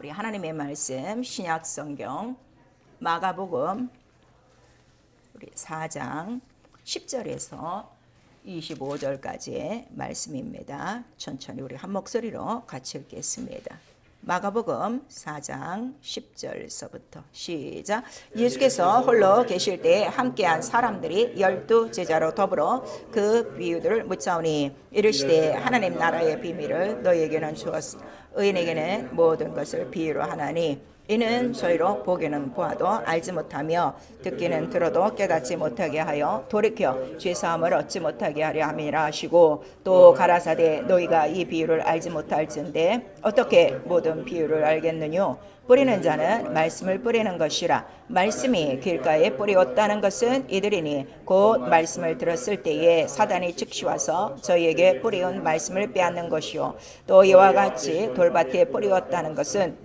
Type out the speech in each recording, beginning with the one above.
우리 하나님의 말씀 신약 성경 마가복음 우리 4장 10절에서 25절까지의 말씀입니다. 천천히 우리 한 목소리로 같이 읽겠습니다. 마가복음 4장 10절서부터 시작. 예수께서 홀로 계실 때 함께한 사람들이 12제자로 더불어 그 비유들을 묻자오니 이르시되 하나님 나라의 비밀을 너희에게는 주었으 의인에게는 모든 것을 비유로 하나니 이는 저희로 보기는 보아도 알지 못하며 듣기는 들어도 깨닫지 못하게 하여 돌이켜 죄사함을 얻지 못하게 하려 함이라 하시고 또 가라사대 너희가 이 비유를 알지 못할진대 어떻게 모든 비유를 알겠느뇨. 뿌리는 자는 말씀을 뿌리는 것이라. 말씀이 길가에 뿌리었다는 것은 이들이니 곧 말씀을 들었을 때에 사단이 즉시 와서 저희에게 뿌리온 말씀을 빼앗는 것이요 또 이와 같이 돌밭에 뿌리었다는 것은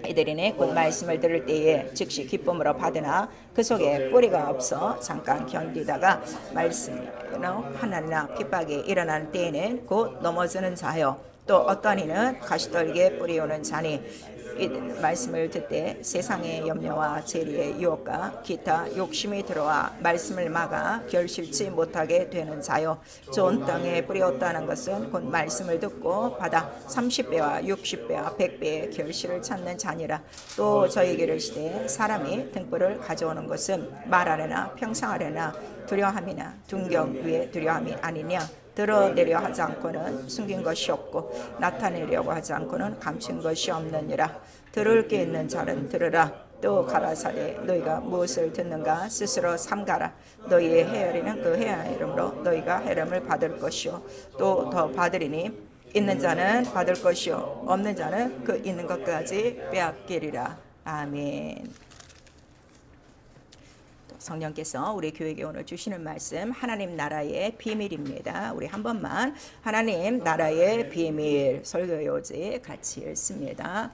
이들이니 곧 말씀을 들을 때에 즉시 기쁨으로 받으나 그 속에 뿌리가 없어 잠깐 견디다가 말씀이 하나님나 핍박이 일어나는 때에는 곧 넘어지는 자요 또 어떤 이는 가시떨기에 뿌리오는 자니 이 말씀을 듣되 세상의 염려와 재리의 유혹과 기타 욕심이 들어와 말씀을 막아 결실치 못하게 되는 자요 좋은 땅에 뿌리었다는 것은 곧 말씀을 듣고 받아 30배와 60배와 100배의 결실을 찾는 자니라. 또 저희에게 이르시되 사람이 등불을 가져오는 것은 말하려나 평상하려나 두려함이나 등경 위에 두려움이 아니냐. 드러내려 하지 않고는 숨긴 것이 없고 나타내려고 하지 않고는 감춘 것이 없느니라. 들을 게 있는 자는 들으라. 또 가라사대 너희가 무엇을 듣는가 스스로 삼가라. 너희의 헤아리는 그 헤아림으로 너희가 헤아림을 받을 것이요 또 더 받으리니 있는 자는 받을 것이요 없는 자는 그 있는 것까지 빼앗기리라. 아멘. 성령께서 우리 교회에 오늘 주시는 말씀 하나님 나라의 비밀입니다. 우리 한 번만 하나님 나라의 비밀 설교요지 같이 읽습니다.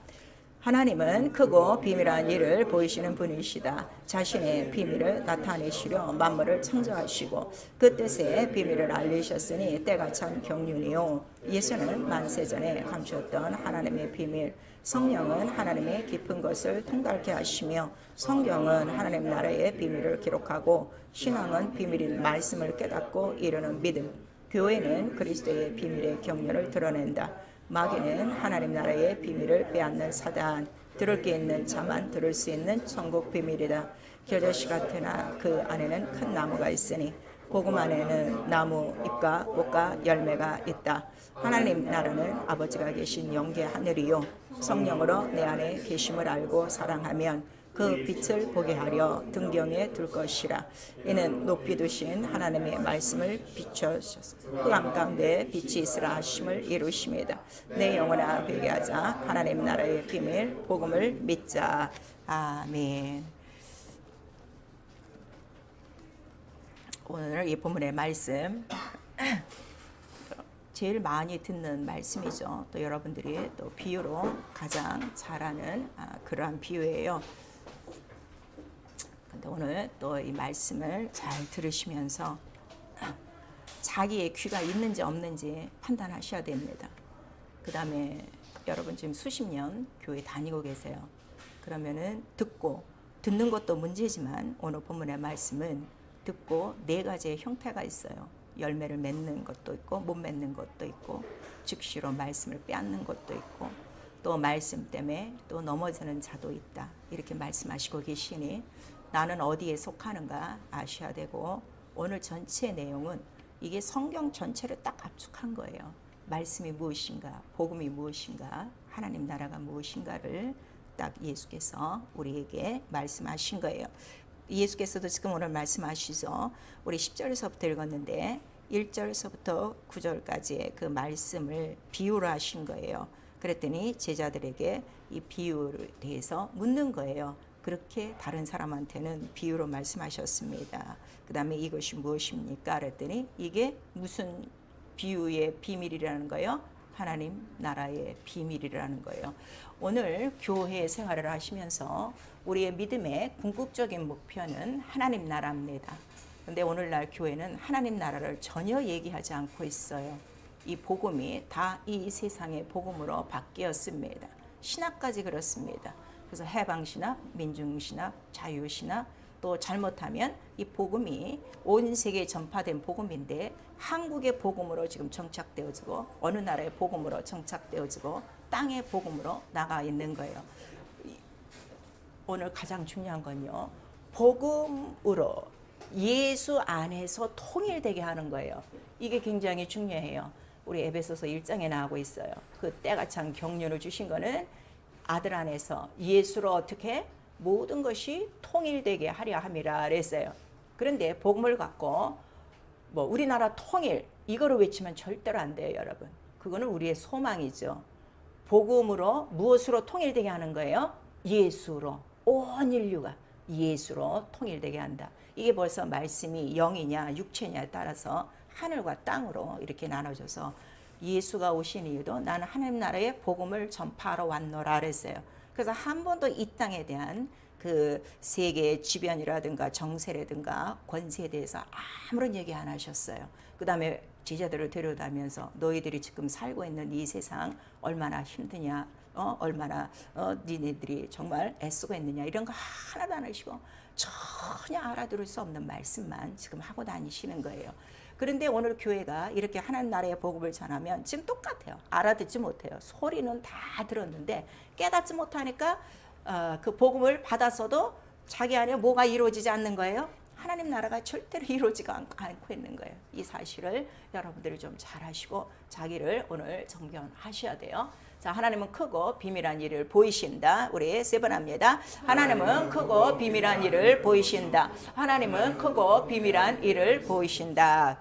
하나님은 크고 비밀한 일을 보이시는 분이시다. 자신의 비밀을 나타내시려 만물을 창조하시고 그 뜻의 비밀을 알리셨으니 때가 참 경륜이요. 예수는 만세전에 감추었던 하나님의 비밀, 성령은 하나님의 깊은 것을 통달케 하시며 성경은 하나님 나라의 비밀을 기록하고 신앙은 비밀인 말씀을 깨닫고 이루는 믿음, 교회는 그리스도의 비밀의 경륜을 드러낸다. 마귀는 하나님 나라의 비밀을 빼앗는 사단, 들을 게 있는 자만 들을 수 있는 천국 비밀이다. 겨자씨 같으나 그 안에는 큰 나무가 있으니 복음 안에는 나무 잎과 꽃과 열매가 있다. 하나님 나라는 아버지가 계신 영계 하늘이요 성령으로 내 안에 계심을 알고 사랑하면 그 빛을 보게 하려 등경에 둘 것이라. 이는 높이 두신 하나님의 말씀을 비춰주셔서 흑암 가운데 빛이 있으라 하심을 이루심이다. 내 영혼아 베게 하자. 하나님 나라의 비밀 복음을 믿자. 아멘. 오늘 이 본문의 말씀 제일 많이 듣는 말씀이죠. 또 여러분들이 또 비유로 가장 잘하는 그러한 비유예요. 근데 오늘 또 이 말씀을 잘 들으시면서 자기의 귀가 있는지 없는지 판단하셔야 됩니다. 그 다음에 여러분 지금 수십 년 교회 다니고 계세요. 그러면은 듣는 것도 문제지만 오늘 본문의 말씀은 듣고 네 가지의 형태가 있어요. 열매를 맺는 것도 있고 못 맺는 것도 있고 즉시로 말씀을 빼앗는 것도 있고 또 말씀 때문에 또 넘어지는 자도 있다. 이렇게 말씀하시고 계시니 나는 어디에 속하는가 아셔야 되고 오늘 전체 내용은 이게 성경 전체를 딱 압축한 거예요. 말씀이 무엇인가, 복음이 무엇인가, 하나님 나라가 무엇인가를 딱 예수께서 우리에게 말씀하신 거예요. 예수께서도 지금 오늘 말씀하시죠. 우리 10절에서부터 읽었는데 1절에서부터 9절까지의 그 말씀을 비유로 하신 거예요. 그랬더니 제자들에게 이 비유에 대해서 묻는 거예요. 그렇게 다른 사람한테는 비유로 말씀하셨습니다. 그 다음에 이것이 무엇입니까? 그랬더니 이게 무슨 비유의 비밀이라는 거예요? 하나님 나라의 비밀이라는 거예요. 오늘 교회 생활을 하시면서 우리의 믿음의 궁극적인 목표는 하나님 나라입니다. 근데 오늘날 교회는 하나님 나라를 전혀 얘기하지 않고 있어요. 이 복음이 다 이 세상의 복음으로 바뀌었습니다. 신학까지 그렇습니다. 그래서 해방신학, 민중신학, 자유신학, 또 잘못하면 이 복음이 온 세계에 전파된 복음인데 한국의 복음으로 지금 정착되어지고 어느 나라의 복음으로 정착되어지고 땅의 복음으로 나가 있는 거예요. 오늘 가장 중요한 건요. 복음으로 예수 안에서 통일되게 하는 거예요. 이게 굉장히 중요해요. 우리 에베소서 1장에 나오고 있어요. 그 때가 참 경륜을 주신 거는 아들 안에서 예수로 어떻게 모든 것이 통일되게 하려 함이라 그랬어요. 그런데 복음을 갖고 뭐 우리나라 통일 이거를 외치면 절대로 안 돼요, 여러분. 그거는 우리의 소망이죠. 복음으로 무엇으로 통일되게 하는 거예요? 예수로. 온 인류가 예수로 통일되게 한다. 이게 벌써 말씀이 영이냐 육체냐에 따라서 하늘과 땅으로 이렇게 나눠져서 예수가 오신 이유도 나는 하나님 나라의 복음을 전파하러 왔노라 그랬어요. 그래서 한 번도 이 땅에 대한 그 세계의 지변이라든가 정세라든가 권세에 대해서 아무런 얘기 안 하셨어요. 그 다음에 제자들을 데려다면서 너희들이 지금 살고 있는 이 세상 얼마나 힘드냐, 얼마나 니네들이 정말 애쓰고 있느냐 이런 거 하나도 안 하시고 전혀 알아들을 수 없는 말씀만 지금 하고 다니시는 거예요. 그런데 오늘 교회가 이렇게 하나님 나라의 복음을 전하면 지금 똑같아요. 알아듣지 못해요. 소리는 다 들었는데 깨닫지 못하니까 그 복음을 받았어도 자기 안에 뭐가 이루어지지 않는 거예요. 하나님 나라가 절대로 이루어지지 않고 있는 거예요. 이 사실을 여러분들이 좀 잘 하시고 자기를 오늘 정견하셔야 돼요. 자, 하나님은 크고 비밀한 일을 보이신다. 우리 세 번 합니다. 하나님은 크고 비밀한 일을 보이신다. 하나님은 크고 비밀한 일을 보이신다.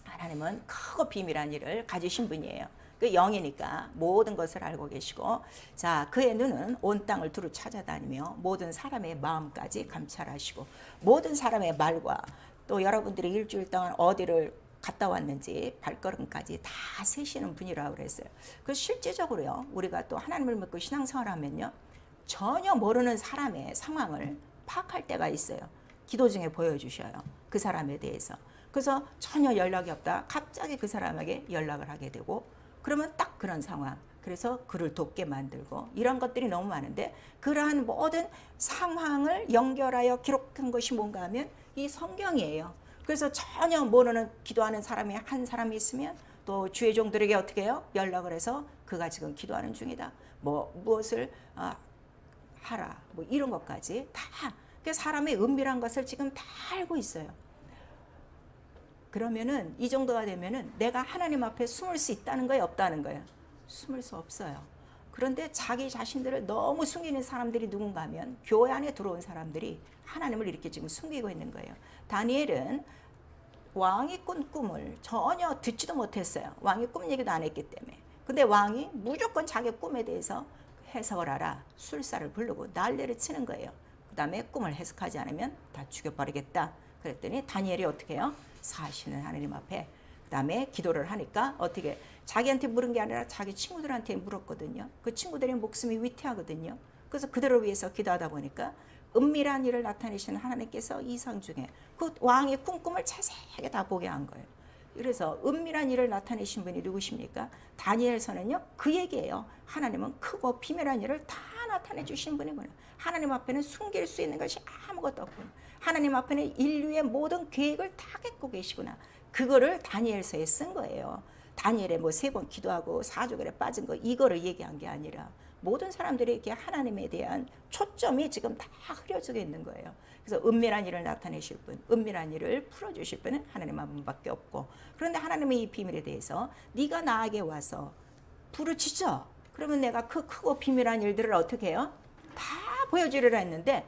하나님은 크고 비밀한 일을 가지신 분이에요. 그 영이니까 모든 것을 알고 계시고, 자, 그의 눈은 온 땅을 두루 찾아다니며 모든 사람의 마음까지 감찰하시고 모든 사람의 말과 또 여러분들이 일주일 동안 어디를 갔다 왔는지 발걸음까지 다 세시는 분이라고 그랬어요. 그 실제적으로요, 우리가 또 하나님을 믿고 신앙생활하면요, 전혀 모르는 사람의 상황을 파악할 때가 있어요. 기도 중에 보여주셔요. 그 사람에 대해서. 그래서 전혀 연락이 없다. 갑자기 그 사람에게 연락을 하게 되고, 그러면 딱 그런 상황. 그래서 그를 돕게 만들고 이런 것들이 너무 많은데, 그러한 모든 상황을 연결하여 기록한 것이 뭔가 하면 이 성경이에요. 그래서 전혀 모르는 기도하는 사람이 한 사람이 있으면 또 주의 종들에게 어떻게 해요? 연락을 해서 그가 지금 기도하는 중이다. 뭐 무엇을 하라. 뭐 이런 것까지 다. 그 사람의 은밀한 것을 지금 다 알고 있어요. 그러면은 이 정도가 되면은 내가 하나님 앞에 숨을 수 있다는 거예요, 없다는 거예요? 숨을 수 없어요. 그런데 자기 자신들을 너무 숨기는 사람들이 누군가 하면 교회 안에 들어온 사람들이 하나님을 이렇게 지금 숨기고 있는 거예요. 다니엘은 왕이 꾼 꿈을 전혀 듣지도 못했어요. 왕이 꿈 얘기도 안 했기 때문에. 근데 왕이 무조건 자기 꿈에 대해서 해석을 하라 술사를 부르고 난리를 치는 거예요. 그 다음에 꿈을 해석하지 않으면 다 죽여버리겠다. 그랬더니 다니엘이 어떻게 해요? 사시는 하나님 앞에 그 다음에 기도를 하니까 어떻게 자기한테 물은 게 아니라 자기 친구들한테 물었거든요. 그 친구들의 목숨이 위태하거든요. 그래서 그들을 위해서 기도하다 보니까 은밀한 일을 나타내시는 하나님께서 이상 중에 그 왕의 꿈꿈을 자세하게 다 보게 한 거예요. 그래서 은밀한 일을 나타내신 분이 누구십니까? 다니엘서는요, 그 얘기예요. 하나님은 크고 비밀한 일을 다 나타내 주신 분이구나. 하나님 앞에는 숨길 수 있는 것이 아무것도 없구나. 하나님 앞에는 인류의 모든 계획을 다 갖고 계시구나. 그거를 다니엘서에 쓴 거예요. 다니엘에 뭐 3번 기도하고 4조결에 빠진 거 이거를 얘기한 게 아니라 모든 사람들이 이렇게 하나님에 대한 초점이 지금 다 흐려져 있는 거예요. 그래서 은밀한 일을 나타내실 분, 은밀한 일을 풀어주실 분은 하나님 한 분밖에 없고, 그런데 하나님의 이 비밀에 대해서 네가 나에게 와서 부르짖어. 그러면 내가 그 크고 비밀한 일들을 어떻게 해요? 다 보여주리라 했는데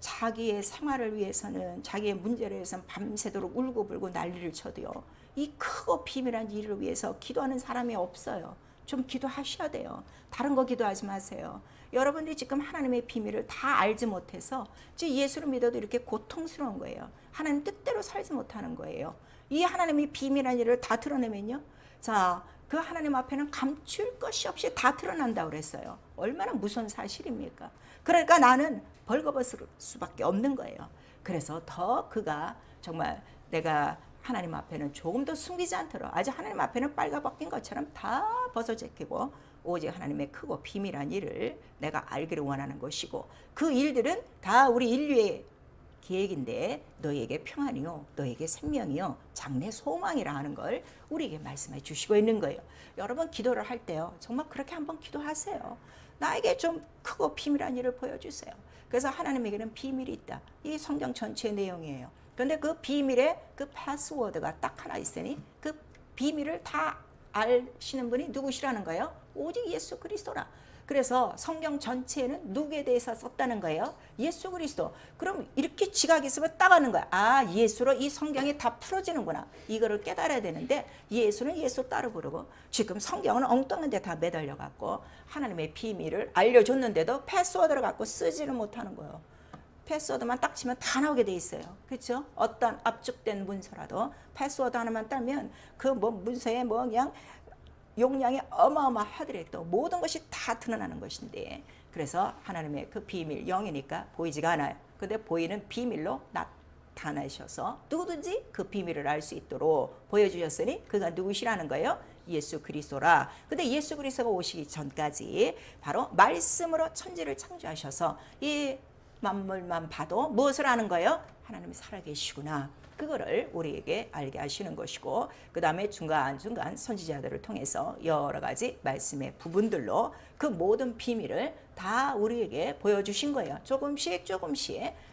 자기의 생활을 위해서는, 자기의 문제를 위해서는 밤새도록 울고불고 난리를 쳐도요, 이 크고 비밀한 일을 위해서 기도하는 사람이 없어요. 좀 기도하셔야 돼요. 다른 거 기도하지 마세요. 여러분들이 지금 하나님의 비밀을 다 알지 못해서 지금 예수를 믿어도 이렇게 고통스러운 거예요. 하나님 뜻대로 살지 못하는 거예요. 이 하나님의 비밀한 일을 다 드러내면요, 자, 그 하나님 앞에는 감출 것이 없이 다 드러난다고 그랬어요. 얼마나 무서운 사실입니까? 그러니까 나는 벌거벗을 수밖에 없는 거예요. 그래서 더 그가 정말 내가 하나님 앞에는 조금 더 숨기지 않도록, 아주 하나님 앞에는 빨가벗긴 것처럼 다 벗어제끼고 오직 하나님의 크고 비밀한 일을 내가 알기를 원하는 것이고 그 일들은 다 우리 인류의 계획인데 너희에게 평안이요 너희에게 생명이요 장래 소망이라 하는 걸 우리에게 말씀해 주시고 있는 거예요. 여러분 기도를 할 때요 정말 그렇게 한번 기도하세요. 나에게 좀 크고 비밀한 일을 보여주세요. 그래서 하나님에게는 비밀이 있다. 이 성경 전체의 내용이에요. 그런데 그 비밀의 그 패스워드가 딱 하나 있으니 그 비밀을 다 아시는 분이 누구시라는 거예요? 오직 예수 그리스도라. 그래서 성경 전체에는 누구에 대해서 썼다는 거예요? 예수 그리스도. 그럼 이렇게 지각이 있으면 딱 아는 거야. 아, 예수로 이 성경이 다 풀어지는구나. 이거를 깨달아야 되는데 예수는 예수 따로 부르고 지금 성경은 엉뚱한 데 다 매달려 갖고 하나님의 비밀을 알려줬는데도 패스워드를 갖고 쓰지를 못하는 거예요. 패스워드만 딱 치면 다 나오게 돼 있어요. 그렇죠? 어떤 압축된 문서라도 패스워드 하나만 따면 그 뭐 문서에 뭐 그냥 용량이 어마어마하더라도 모든 것이 다 드러나는 것인데 그래서 하나님의 그 비밀 영이니까 보이지가 않아요. 근데 보이는 비밀로 나타나셔서 누구든지 그 비밀을 알 수 있도록 보여주셨으니 그가 누구시라는 거예요? 예수 그리스도라. 근데 예수 그리스도가 오시기 전까지 바로 말씀으로 천지를 창조하셔서 이 만물만 봐도 무엇을 아는 거예요? 하나님이 살아계시구나. 그거를 우리에게 알게 하시는 것이고 그 다음에 중간중간 선지자들을 통해서 여러 가지 말씀의 부분들로 그 모든 비밀을 다 우리에게 보여주신 거예요. 조금씩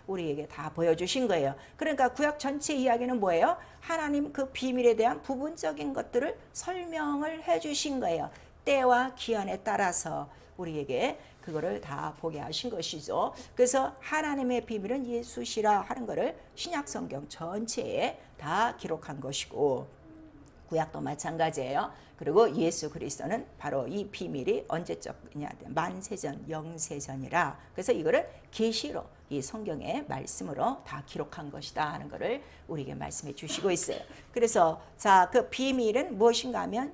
우리에게 다 보여주신 거예요. 그러니까 구약 전체 이야기는 뭐예요? 하나님 그 비밀에 대한 부분적인 것들을 설명을 해주신 거예요. 때와 기한에 따라서 우리에게 그거를 다 보게 하신 것이죠. 그래서 하나님의 비밀은 예수시라 하는 것을 신약성경 전체에 다 기록한 것이고 구약도 마찬가지예요. 그리고 예수 그리스도는 바로 이 비밀이 언제적이냐 만세전 영세전이라 그래서 이거를 계시로 이 성경의 말씀으로 다 기록한 것이다 하는 것을 우리에게 말씀해 주시고 있어요. 그래서 자, 그 비밀은 무엇인가 하면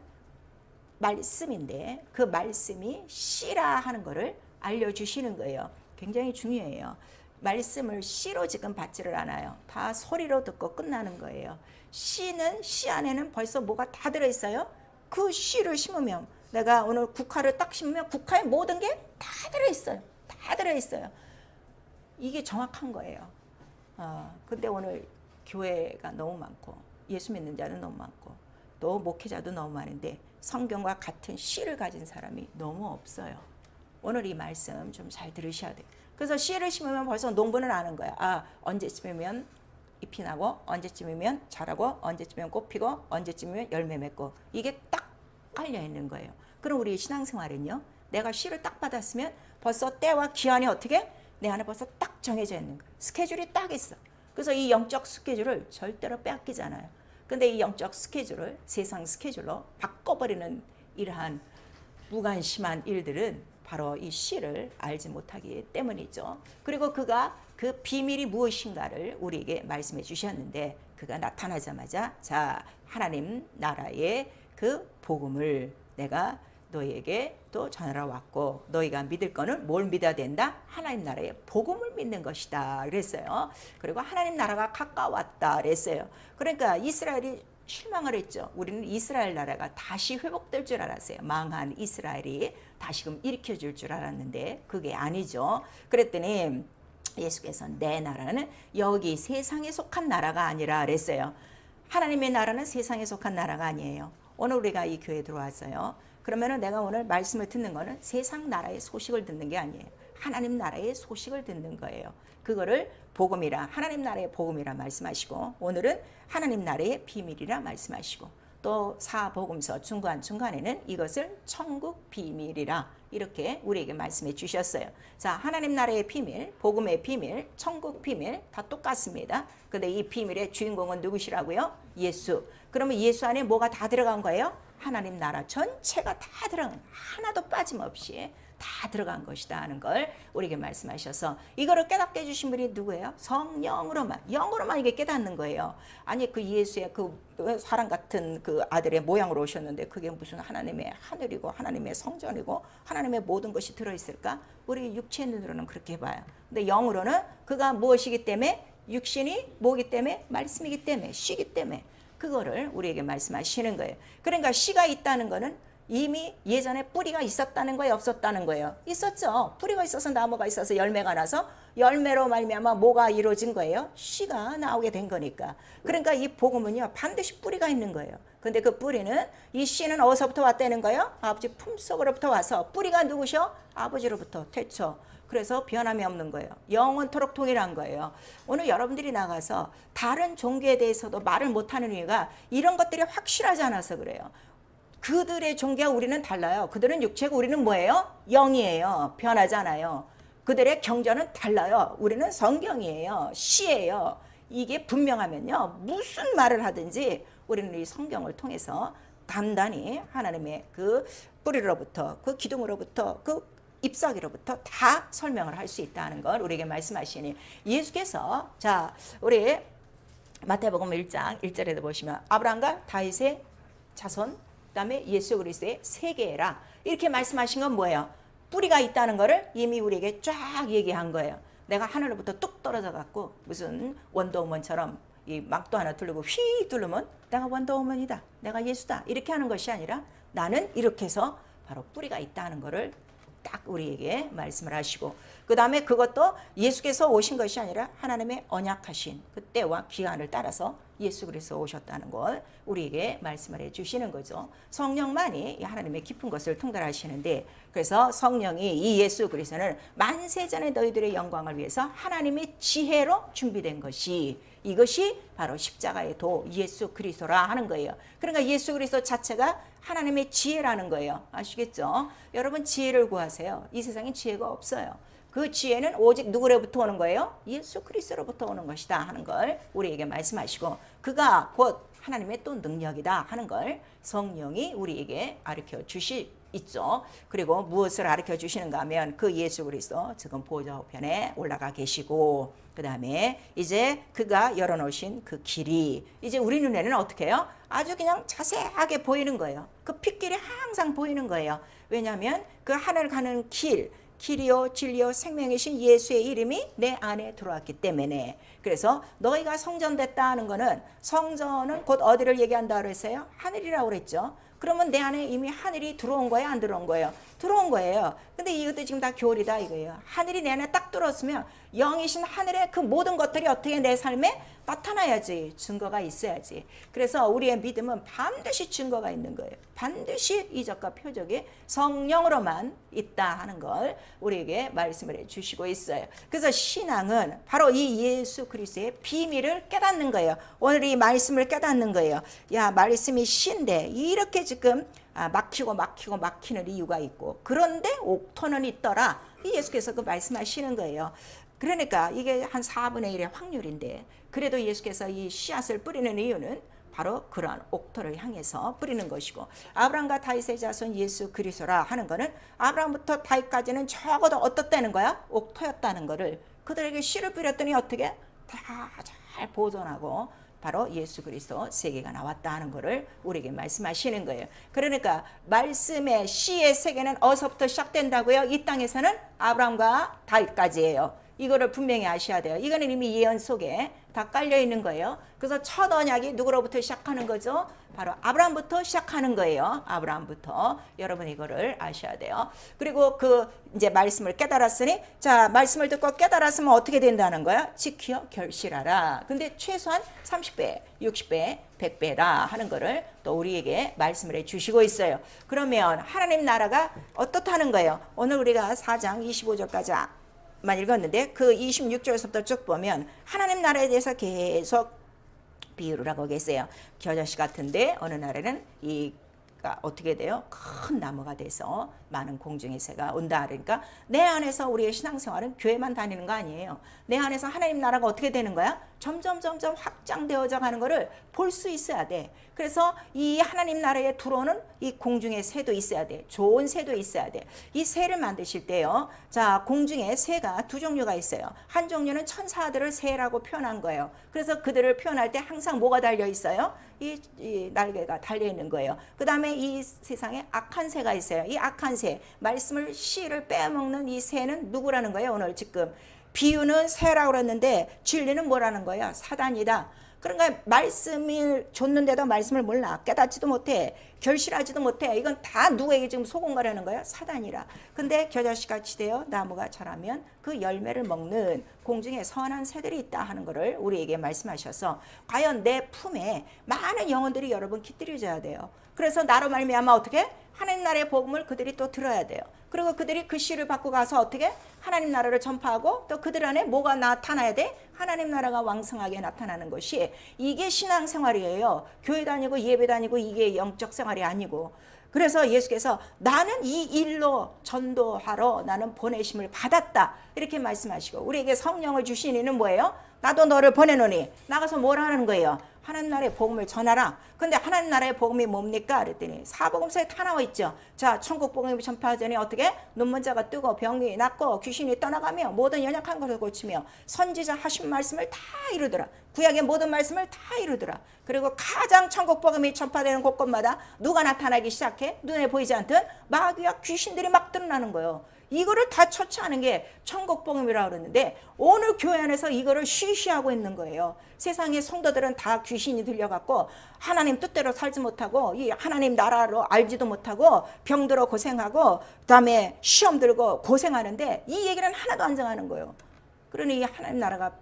말씀인데 그 말씀이 씨라 하는 것을 알려주시는 거예요. 굉장히 중요해요. 말씀을 씨로 지금 받지를 않아요. 다 소리로 듣고 끝나는 거예요. 씨는 씨 안에는 벌써 뭐가 다 들어있어요. 그 씨를 심으면 내가 오늘 국화를 딱 심으면 국화에 모든 게 다 들어있어요. 다 들어있어요. 이게 정확한 거예요. 근데 오늘 교회가 너무 많고 예수 믿는 자는 너무 많고 또 목회자도 너무 많은데 성경과 같은 씨를 가진 사람이 너무 없어요. 오늘 이 말씀 좀 잘 들으셔야 돼요. 그래서 씨를 심으면 벌써 농부는 아는 거야. 아, 언제쯤이면 잎이 나고 언제쯤이면 자라고 언제쯤이면 꽃 피고 언제쯤이면 열매 맺고 이게 딱 깔려 있는 거예요. 그럼 우리 신앙생활은요. 내가 씨를 딱 받았으면 벌써 때와 기한이 어떻게? 내 안에 벌써 딱 정해져 있는 거예요. 스케줄이 딱 있어. 그래서 이 영적 스케줄을 절대로 빼앗기지 않아요. 근데 이 영적 스케줄을 세상 스케줄로 바꿔버리는 이러한 무관심한 일들은 바로 이 씨를 알지 못하기 때문이죠. 그리고 그가 그 비밀이 무엇인가를 우리에게 말씀해 주셨는데 그가 나타나자마자 자 하나님 나라의 그 복음을 내가 너희에게 또 전하러 왔고 너희가 믿을 거는 뭘 믿어야 된다? 하나님 나라의 복음을 믿는 것이다 그랬어요. 그리고 하나님 나라가 가까웠다 그랬어요. 그러니까 이스라엘이 실망을 했죠. 우리는 이스라엘 나라가 다시 회복될 줄 알았어요. 망한 이스라엘이 다시금 일으켜질 줄 알았는데 그게 아니죠. 그랬더니 예수께서 내 나라는 여기 세상에 속한 나라가 아니라 그랬어요. 하나님의 나라는 세상에 속한 나라가 아니에요. 오늘 우리가 이 교회에 들어왔어요. 그러면은 내가 오늘 말씀을 듣는 거는 세상 나라의 소식을 듣는 게 아니에요. 하나님 나라의 소식을 듣는 거예요. 그거를 복음이라 하나님 나라의 복음이라 말씀하시고 오늘은 하나님 나라의 비밀이라 말씀하시고 또 사복음서 중간중간에는 이것을 천국 비밀이라 이렇게 우리에게 말씀해 주셨어요. 자, 하나님 나라의 비밀, 복음의 비밀, 천국 비밀 다 똑같습니다. 근데 이 비밀의 주인공은 누구시라고요? 예수. 그러면 예수 안에 뭐가 다 들어간 거예요? 하나님 나라 전체가 다 들어간 하나도 빠짐없이 다 들어간 것이다 하는 걸 우리에게 말씀하셔서 이거를 깨닫게 해주신 분이 누구예요? 성령으로만 영으로만 이게 깨닫는 거예요. 아니 그 예수의 그 사람 같은 그 아들의 모양으로 오셨는데 그게 무슨 하나님의 하늘이고 하나님의 성전이고 하나님의 모든 것이 들어있을까? 우리 육체의 눈으로는 그렇게 봐요. 근데 영으로는 그가 무엇이기 때문에 육신이 뭐기 때문에 말씀이기 때문에 씨기 때문에 그거를 우리에게 말씀하시는 거예요. 그러니까 씨가 있다는 거는 이미 예전에 뿌리가 있었다는 거예요, 없었다는 거예요? 있었죠. 뿌리가 있어서 나무가 있어서 열매가 나서 열매로 말미암아 뭐가 이루어진 거예요? 씨가 나오게 된 거니까. 그러니까 이 복음은요, 반드시 뿌리가 있는 거예요. 근데 그 뿌리는, 이 씨는 어디서부터 왔다는 거예요? 아버지 품속으로부터 와서. 뿌리가 누구셔? 아버지로부터 태초. 그래서 변함이 없는 거예요. 영원토록 동일한 거예요. 오늘 여러분들이 나가서 다른 종교에 대해서도 말을 못하는 이유가 이런 것들이 확실하지 않아서 그래요. 그들의 종교와 우리는 달라요. 그들은 육체고 우리는 뭐예요? 영이에요. 변하잖아요. 그들의 경전은 달라요. 우리는 성경이에요. 시예요. 이게 분명하면요, 무슨 말을 하든지 우리는 이 성경을 통해서 단단히 하나님의 그 뿌리로부터, 그 기둥으로부터, 그 잎사귀로부터 다 설명을 할 수 있다는 걸 우리에게 말씀하시니, 예수께서, 자, 우리 마태복음 1장 1절에도 보시면 아브라함과 다윗의 자손, 그다음에 예수 그리스도의 세계라, 이렇게 말씀하신 건 뭐예요? 뿌리가 있다는 거를 이미 우리에게 쫙 얘기한 거예요. 내가 하늘로부터 뚝 떨어져 갖고 무슨 원더우먼처럼 이 막도 하나 두르고 휘 두르면 내가 원더우먼이다, 내가 예수다, 이렇게 하는 것이 아니라 나는 이렇게 해서 바로 뿌리가 있다는 거를 딱 우리에게 말씀을 하시고, 그 다음에 그것도 예수께서 오신 것이 아니라 하나님의 언약하신 그 때와 기한을 따라서 예수 그리스도 오셨다는 걸 우리에게 말씀을 해주시는 거죠. 성령만이 하나님의 깊은 것을 통달하시는데, 그래서 성령이 이 예수 그리스도는 만세전에 너희들의 영광을 위해서 하나님의 지혜로 준비된 것이, 이것이 바로 십자가의 도 예수 그리스도라 하는 거예요. 그러니까 예수 그리스도 자체가 하나님의 지혜라는 거예요. 아시겠죠? 여러분, 지혜를 구하세요. 이 세상에 지혜가 없어요. 그 지혜는 오직 누구로부터 오는 거예요? 예수 그리스도로부터 오는 것이다 하는 걸 우리에게 말씀하시고, 그가 곧 하나님의 또 능력이다 하는 걸 성령이 우리에게 가르쳐 있죠. 그리고 무엇을 가르쳐 주시는가 하면 그 예수 그리스도 지금 보좌 우편에 올라가 계시고, 그 다음에 이제 그가 열어놓으신 그 길이 이제 우리 눈에는 어떻게 해요? 아주 그냥 자세하게 보이는 거예요. 그 핏길이 항상 보이는 거예요. 왜냐하면 그 하늘 가는 길이요 진리요 생명이신 예수의 이름이 내 안에 들어왔기 때문에. 그래서 너희가 성전됐다 하는 거는, 성전은 곧 어디를 얘기한다 그랬어요? 하늘이라고 그랬죠. 그러면 내 안에 이미 하늘이 들어온 거예요, 안 들어온 거예요? 들어온 거예요. 근데 이것도 지금 다 교리다 이거예요. 하늘이 내 안에 딱 들어왔으면 영이신 하늘의 그 모든 것들이 어떻게 내 삶에 나타나야지, 증거가 있어야지. 그래서 우리의 믿음은 반드시 증거가 있는 거예요. 반드시 이적과 표적이 성령으로만 있다 하는 걸 우리에게 말씀을 해주시고 있어요. 그래서 신앙은 바로 이 예수 그리스도의 비밀을 깨닫는 거예요. 오늘 이 말씀을 깨닫는 거예요. 야, 말씀이 신데 이렇게 지금 막히는 이유가 있고, 그런데 옥토는 있더라. 이 예수께서 그 말씀하시는 거예요. 그러니까 이게 한 4분의 1의 확률인데, 그래도 예수께서 이 씨앗을 뿌리는 이유는 바로 그러한 옥토를 향해서 뿌리는 것이고, 아브라함과 다윗의 자손 예수 그리스도라 하는 거는 아브라함부터 다윗까지는 적어도 어떻다는 거야? 옥토였다는 거를 그들에게 씨를 뿌렸더니 어떻게 다 잘 보존하고 바로 예수 그리스도 세계가 나왔다 하는 것을 우리에게 말씀하시는 거예요. 그러니까 말씀의 씨의 세계는 어디서부터 시작된다고요? 이 땅에서는 아브라함과 다윗까지예요. 이거를 분명히 아셔야 돼요. 이거는 이미 예언 속에 다 깔려 있는 거예요. 그래서 첫 언약이 누구로부터 시작하는 거죠? 바로 아브라함부터 시작하는 거예요. 아브라함부터. 여러분 이거를 아셔야 돼요. 그리고 그 이제 말씀을 깨달았으니, 자, 말씀을 듣고 깨달았으면 어떻게 된다는 거야? 지켜 결실하라. 근데 최소한 30배, 60배, 100배라 하는 거를 또 우리에게 말씀을 해 주시고 있어요. 그러면 하나님 나라가 어떻다는 거예요? 오늘 우리가 4장 25절까지 만 읽었는데 그 26절에서부터 쭉 보면 하나님 나라에 대해서 계속 비유를 하고 계세요. 겨자씨 같은데 어느 날에는 이가 어떻게 돼요? 큰 나무가 돼서 많은 공중의 새가 온다. 그러니까 내 안에서 우리의 신앙생활은 교회만 다니는 거 아니에요. 내 안에서 하나님 나라가 어떻게 되는 거야? 점점 확장되어져 가는 거를 볼 수 있어야 돼. 그래서 이 하나님 나라에 들어오는 이 공중의 새도 있어야 돼. 좋은 새도 있어야 돼. 이 새를 만드실 때요, 자, 공중에 새가 두 종류가 있어요. 한 종류는 천사들을 새라고 표현한 거예요. 그래서 그들을 표현할 때 항상 뭐가 달려 있어요? 이 날개가 달려 있는 거예요. 그 다음에 이 세상에 악한 새가 있어요. 이 악한 새, 말씀을 씨를 빼먹는 이 새는 누구라는 거예요? 오늘 지금 비유는 새라고 그랬는데 진리는 뭐라는 거예요? 사단이다. 그러니까 말씀을 줬는데도 말씀을 몰라. 깨닫지도 못해. 결실하지도 못해. 이건 다 누구에게 지금 소공가라는 거야? 사단이라. 근데 겨자씨같이 되어 나무가 자라면 그 열매를 먹는 공중에 선한 새들이 있다 하는 것을 우리에게 말씀하셔서 과연 내 품에 많은 영혼들이 여러분 깃들여져야 돼요. 그래서 나로 말미암아 어떻게? 하나님 나라의 복음을 그들이 또 들어야 돼요. 그리고 그들이 그 씨를 받고 가서 어떻게? 하나님 나라를 전파하고 또 그들 안에 뭐가 나타나야 돼? 하나님 나라가 왕성하게 나타나는 것이 이게 신앙생활이에요. 교회 다니고 예배 다니고 이게 영적 생활이 아니고. 그래서 예수께서 나는 이 일로 전도하러 나는 보내심을 받았다 이렇게 말씀하시고 우리에게 성령을 주신 이는 뭐예요? 나도 너를 보내노니 나가서 뭘 하는 거예요? 하나님 나라의 복음을 전하라. 근데 하나님 나라의 복음이 뭡니까? 그랬더니 사복음서에 다 나와 있죠. 자, 천국 복음이 전파하자니 어떻게? 눈먼 자가 뜨고 병이 낫고 귀신이 떠나가며 모든 연약한 것을 고치며 선지자 하신 말씀을 다 이루더라. 구약의 모든 말씀을 다 이루더라. 그리고 가장 천국 복음이 전파되는 곳곳마다 누가 나타나기 시작해? 눈에 보이지 않던 마귀와 귀신들이 막 드러나는 거예요. 이거를 다 처치하는 게 천국 복음이라고 그러는데 오늘 교회 안에서 이거를 쉬쉬하고 있는 거예요. 세상의 성도들은 다 귀신이 들려갖고 하나님 뜻대로 살지 못하고 이 하나님 나라로 알지도 못하고 병들어 고생하고 그다음에 시험 들고 고생하는데 이 얘기는 하나도 안 정하는 거예요. 그러니 이 하나님 나라가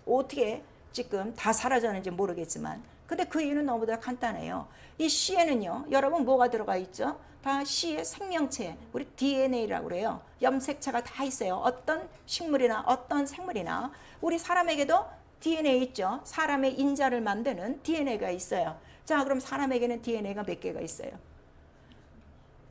어떻게 지금 다 사라졌는지 모르겠지만 근데 그 이유는 너무나 간단해요. 이 씨에는요 여러분 뭐가 들어가 있죠? 다 씨의 생명체, 우리 DNA라고 그래요. 염색체가 다 있어요. 어떤 식물이나 어떤 생물이나 우리 사람에게도 DNA 있죠. 사람의 인자를 만드는 DNA가 있어요. 자, 그럼 사람에게는 DNA가 몇 개가 있어요?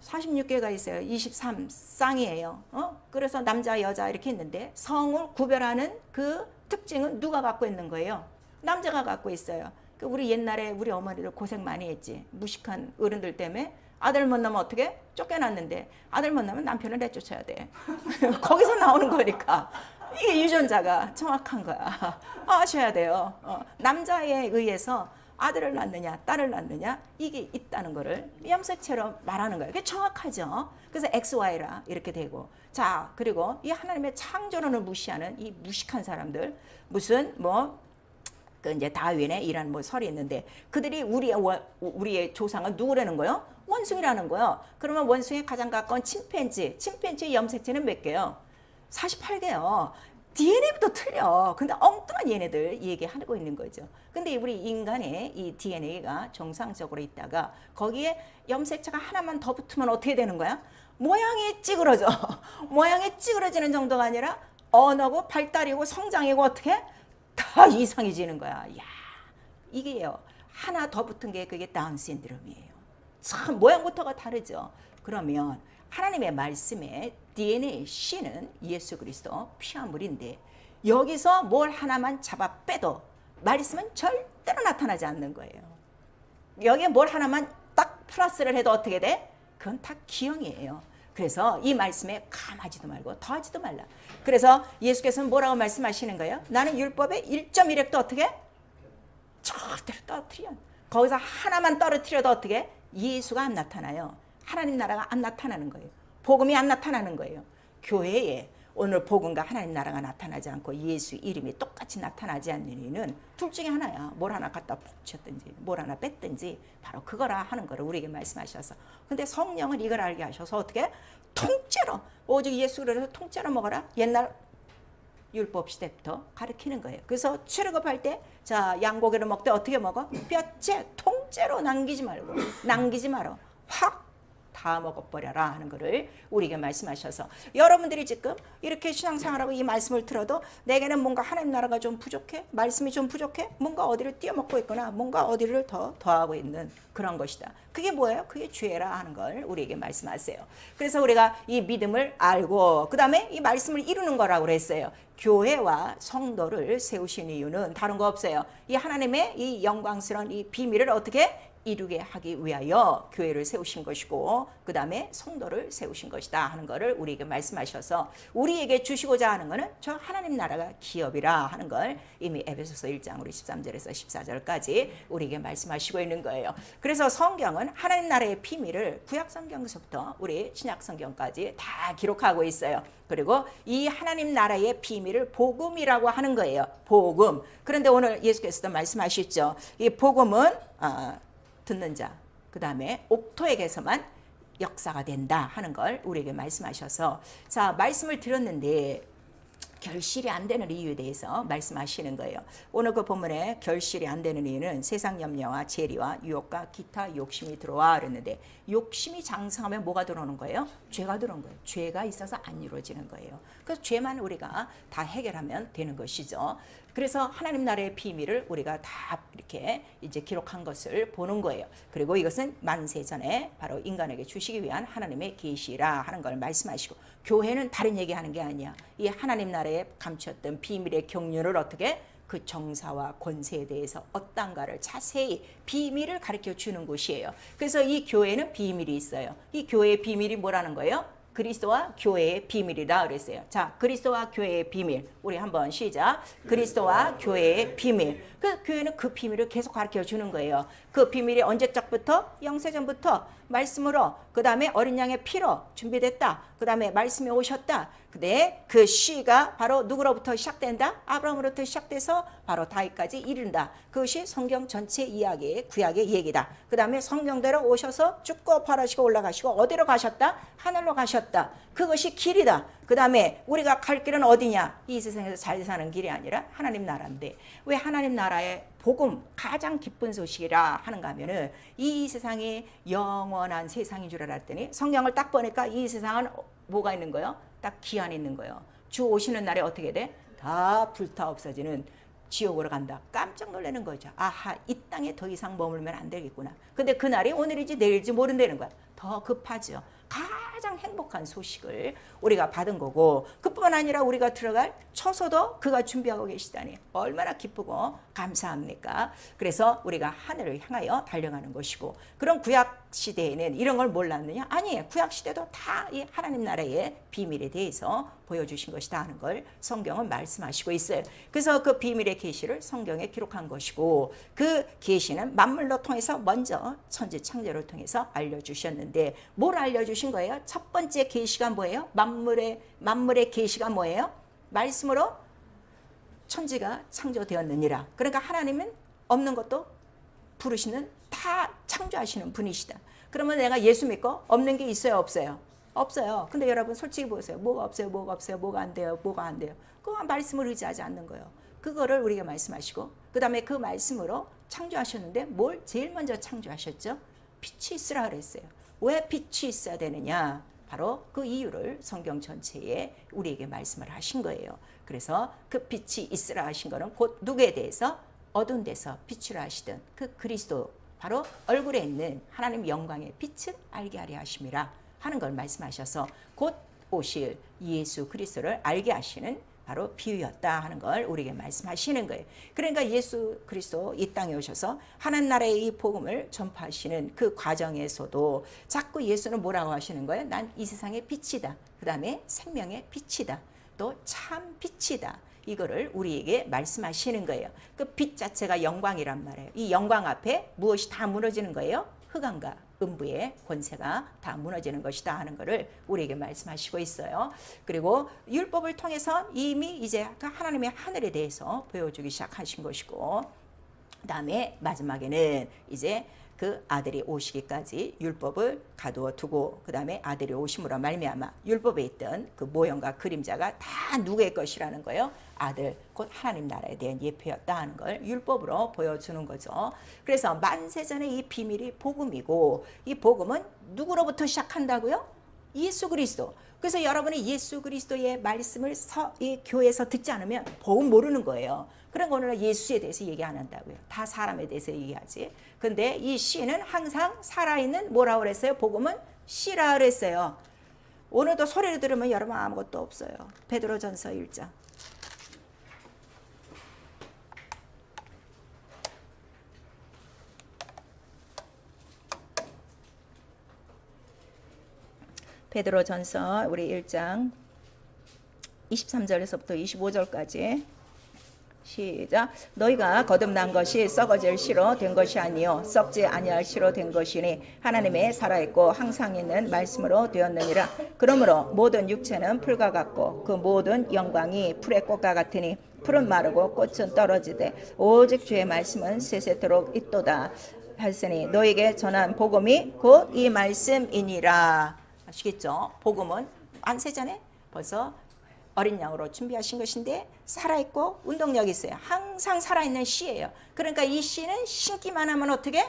46개가 있어요. 23 쌍이에요. 그래서 남자 여자 이렇게 있는데 성을 구별하는 그 특징은 누가 갖고 있는 거예요? 남자가 갖고 있어요. 우리 옛날에 우리 어머니들 고생 많이 했지. 무식한 어른들 때문에 아들 만나면 어떻게? 쫓겨났는데 아들 만나면 남편을 내쫓아야 돼. 거기서 나오는 거니까. 이게 유전자가 정확한 거야. 아셔야 돼요. 남자에 의해서 아들을 낳느냐 딸을 낳느냐 이게 있다는 거를 염색체로 말하는 거예요. 그게 정확하죠. 그래서 XY라 이렇게 되고 자 그리고 이 하나님의 창조론을 무시하는 이 무식한 사람들 무슨 그 이제 다윈의 이란 설이 있는데 그들이 우리의 조상은 누구라는 거요? 원숭이라는 거요. 그러면 원숭이에 가장 가까운 침팬지의 염색체는 몇 개요? 48개요. DNA부터 틀려. 근데 엉뚱한 얘네들 얘기하고 있는 거죠. 근데 우리 인간의 이 DNA가 정상적으로 있다가 거기에 염색체가 하나만 더 붙으면 어떻게 되는 거야? 모양이 찌그러져. 모양이 찌그러지는 정도가 아니라 언어고 발달이고 성장이고 어떻게? 다 이상해지는 거야. 야, 이게요. 하나 더 붙은 게 그게 다운 신드롬이에요. 참 모양부터가 다르죠. 그러면 하나님의 말씀에 DNA C는 예수 그리스도 피화물인데 여기서 뭘 하나만 잡아 빼도 말씀은 절대로 나타나지 않는 거예요. 여기에 뭘 하나만 딱 플러스를 해도 어떻게 돼? 그건 다 기형이에요. 그래서 이 말씀에 감하지도 말고 더하지도 말라. 그래서 예수께서는 뭐라고 말씀하시는 거예요? 나는 율법의 1.1획도 어떻게? 절대로 떨어뜨려. 거기서 하나만 떨어뜨려도 어떻게? 예수가 안 나타나요. 하나님 나라가 안 나타나는 거예요. 복음이 안 나타나는 거예요. 교회에 오늘 복음과 하나님 나라가 나타나지 않고 예수 이름이 똑같이 나타나지 않는 이유는 둘 중에 하나야. 뭘 하나 갖다 붙였든지 뭘 하나 뺐든지 바로 그거라 하는 거를 우리에게 말씀하셔서 근데 성령은 이걸 알게 하셔서 어떻게? 통째로 오직 예수 그리스도 통째로 먹어라. 옛날 율법 시대부터 가르치는 거예요. 그래서 출애굽할 때 자 양고기를 먹되 어떻게 먹어? 뼈째 통째로 남기지 말어. 확 다 먹어버려라 하는 거를 우리에게 말씀하셔서 여러분들이 지금 이렇게 신앙생활하고 이 말씀을 들어도 내게는 뭔가 하나님 나라가 좀 부족해? 말씀이 좀 부족해? 뭔가 어디를 띄어먹고 있거나 뭔가 어디를 더 더하고 있는 그런 것이다. 그게 뭐예요? 그게 죄라 하는 걸 우리에게 말씀하세요. 그래서 우리가 이 믿음을 알고 그 다음에 이 말씀을 이루는 거라고 그랬어요. 교회와 성도를 세우신 이유는 다른 거 없어요. 이 하나님의 이 영광스러운 이 비밀을 어떻게 이루게 하기 위하여 교회를 세우신 것이고 그 다음에 성도를 세우신 것이다 하는 것을 우리에게 말씀하셔서 우리에게 주시고자 하는 것은 저 하나님 나라가 기업이라 하는 걸 이미 에베소서 1장 우리 13절에서 14절까지 우리에게 말씀하시고 있는 거예요. 그래서 성경은 하나님 나라의 비밀을 구약 성경서부터 우리 신약 성경까지 다 기록하고 있어요. 그리고 이 하나님 나라의 비밀을 복음이라고 하는 거예요. 복음. 그런데 오늘 예수께서도 말씀하셨죠. 이 복음은 듣는 자, 그 다음에 옥토에게서만 역사가 된다 하는 걸 우리에게 말씀하셔서 자 말씀을 들었는데 결실이 안 되는 이유에 대해서 말씀하시는 거예요. 오늘 그 본문에 결실이 안 되는 이유는 세상 염려와 재리와 유혹과 기타 욕심이 들어와 그랬는데 욕심이 장성하면 뭐가 들어오는 거예요? 죄가 들어오는 거예요. 죄가 있어서 안 이루어지는 거예요. 그래서 죄만 우리가 다 해결하면 되는 것이죠. 그래서 하나님 나라의 비밀을 우리가 다 이렇게 이제 기록한 것을 보는 거예요. 그리고 이것은 만세 전에 바로 인간에게 주시기 위한 하나님의 계시라 하는 걸 말씀하시고 교회는 다른 얘기하는 게 아니야. 이 하나님 나라에 감추었던 비밀의 경륜을 어떻게 그 정사와 권세에 대해서 어떤가를 자세히 비밀을 가르쳐 주는 곳이에요. 그래서 이 교회는 비밀이 있어요. 이 교회의 비밀이 뭐라는 거예요? 그리스도와 교회의 비밀이다 그랬어요. 자, 그리스도와 교회의 비밀. 우리 한번 시작. 그리스도와 교회의 비밀. 그 교회는 그 비밀을 계속 가르쳐 주는 거예요. 그 비밀이 언제적부터? 영세전부터 말씀으로, 그 다음에 어린 양의 피로 준비됐다. 그 다음에 말씀이 오셨다. 근데 그 시가 바로 누구로부터 시작된다? 아브라함으로부터 시작돼서 바로 다윗까지 이른다. 그것이 성경 전체 이야기의 구약의 얘기다. 그 다음에 성경대로 오셔서 죽고 팔아시고 올라가시고 어디로 가셨다? 하늘로 가셨다. 그것이 길이다. 그 다음에 우리가 갈 길은 어디냐? 이 세상에서 잘 사는 길이 아니라 하나님 나라인데 왜 하나님 나라의 복음 가장 기쁜 소식이라 하는가 하면은 이 세상이 영원한 세상인 줄 알았더니 성경을 딱 보니까 이 세상은 뭐가 있는 거예요? 딱 기한이 있는 거예요. 주 오시는 날에 어떻게 돼? 다 불타 없어지는 지옥으로 간다. 깜짝 놀라는 거죠. 아하, 이 땅에 더 이상 머물면 안 되겠구나. 근데 그날이 오늘이지 내일이지 모른다는 거야. 더 급하죠. 가장 행복한 소식을 우리가 받은 거고 그뿐만 아니라 우리가 들어갈 처소도 그가 준비하고 계시다니 얼마나 기쁘고 감사합니까? 그래서 우리가 하늘을 향하여 달려가는 것이고 그런 구약 시대에는 이런 걸 몰랐느냐? 아니에요. 구약 시대도 다 이 하나님 나라의 비밀에 대해서 보여주신 것이다 하는 걸 성경은 말씀하시고 있어요. 그래서 그 비밀의 계시를 성경에 기록한 것이고 그 계시는 만물로 통해서 먼저 천지 창조를 통해서 알려주셨는데 뭘 알려주신 거예요? 첫 번째 계시가 뭐예요? 만물의 계시가 뭐예요? 말씀으로 천지가 창조되었느니라. 그러니까 하나님은 없는 것도 부르시는 다 창조하시는 분이시다. 그러면 내가 예수 믿고 없는 게 있어요, 없어요? 없어요. 근데 여러분 솔직히 보세요. 뭐가 없어요, 뭐가 없어요, 뭐가 안 돼요, 뭐가 안 돼요. 그거 말씀을 의지하지 않는 거예요. 그거를 우리가 말씀하시고 그 다음에 그 말씀으로 창조하셨는데 뭘 제일 먼저 창조하셨죠? 빛이 있으라 그랬어요. 왜 빛이 있어야 되느냐? 바로 그 이유를 성경 전체에 우리에게 말씀을 하신 거예요. 그래서 그 빛이 있으라 하신 거는 곧 누구에 대해서? 어두운 데서 빛으로 하시던 그 그리스도 바로 얼굴에 있는 하나님 영광의 빛을 알게 하려 하심이라 하는 걸 말씀하셔서 곧 오실 예수 그리스도를 알게 하시는 바로 비유였다 하는 걸 우리에게 말씀하시는 거예요. 그러니까 예수 그리스도 이 땅에 오셔서 하나님 나라의 이 복음을 전파하시는 그 과정에서도 자꾸 예수는 뭐라고 하시는 거예요? 난 이 세상의 빛이다. 그 다음에 생명의 빛이다. 또 참 빛이다. 이거를 우리에게 말씀하시는 거예요. 그 빛 자체가 영광이란 말이에요. 이 영광 앞에 무엇이 다 무너지는 거예요? 흑암과 음부의 권세가 다 무너지는 것이다 하는 것을 우리에게 말씀하시고 있어요. 그리고 율법을 통해서 이미 이제 하나님의 하늘에 대해서 보여주기 시작하신 것이고 그 다음에 마지막에는 이제 그 아들이 오시기까지 율법을 가두어 두고 그 다음에 아들이 오심으로 말미암아 율법에 있던 그 모형과 그림자가 다 누구의 것이라는 거예요? 아들, 곧 하나님 나라에 대한 예표였다 하는 걸 율법으로 보여주는 거죠. 그래서 만세전의 이 비밀이 복음이고 이 복음은 누구로부터 시작한다고요? 예수 그리스도. 그래서 여러분이 예수 그리스도의 말씀을 이 교회에서 듣지 않으면 복음 모르는 거예요. 그러니까 오늘은 예수에 대해서 얘기 안 한다고요. 다 사람에 대해서 얘기하지. 근데 이 씨는 항상 살아있는 뭐라고 그랬어요? 복음은 씨라 그랬어요. 오늘도 소리를 들으면 여러분 아무것도 없어요. 베드로전서 1장. 베드로전서 우리 1장 23절에서부터 25절까지 시작. 너희가 거듭난 것이 썩어질 씨로 된 것이 아니요 썩지 아니할 씨로 된 것이니 하나님의 살아있고 항상 있는 말씀으로 되었느니라. 그러므로 모든 육체는 풀과 같고 그 모든 영광이 풀의 꽃과 같으니 풀은 마르고 꽃은 떨어지되 오직 주의 말씀은 세세토록 있도다 하시니 너희에게 전한 복음이 곧 이 말씀이니라. 아시겠죠? 복음은 안세전에 벌써 어린 양으로 준비하신 것인데 살아있고 운동력이 있어요. 항상 살아있는 씨예요. 그러니까 이 씨는 심기만 하면 어떻게?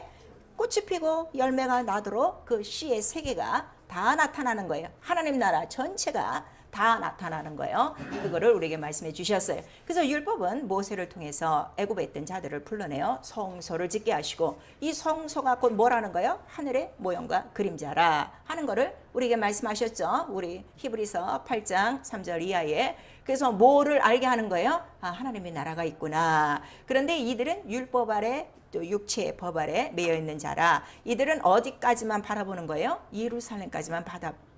꽃이 피고 열매가 나도록 그 씨의 세계가 다 나타나는 거예요. 하나님 나라 전체가 다 나타나는 거예요. 그거를 우리에게 말씀해 주셨어요. 그래서 율법은 모세를 통해서 애굽에 있던 자들을 불러내어 성소를 짓게 하시고 이 성소가 곧 뭐라는 거예요? 하늘의 모형과 그림자라 하는 거를 우리에게 말씀하셨죠. 우리 히브리서 8장 3절 이하에. 그래서 뭐를 알게 하는 거예요? 아, 하나님의 나라가 있구나. 그런데 이들은 율법 아래 또 육체의 법 아래 매여 있는 자라. 이들은 어디까지만 바라보는 거예요? 예루살렘까지만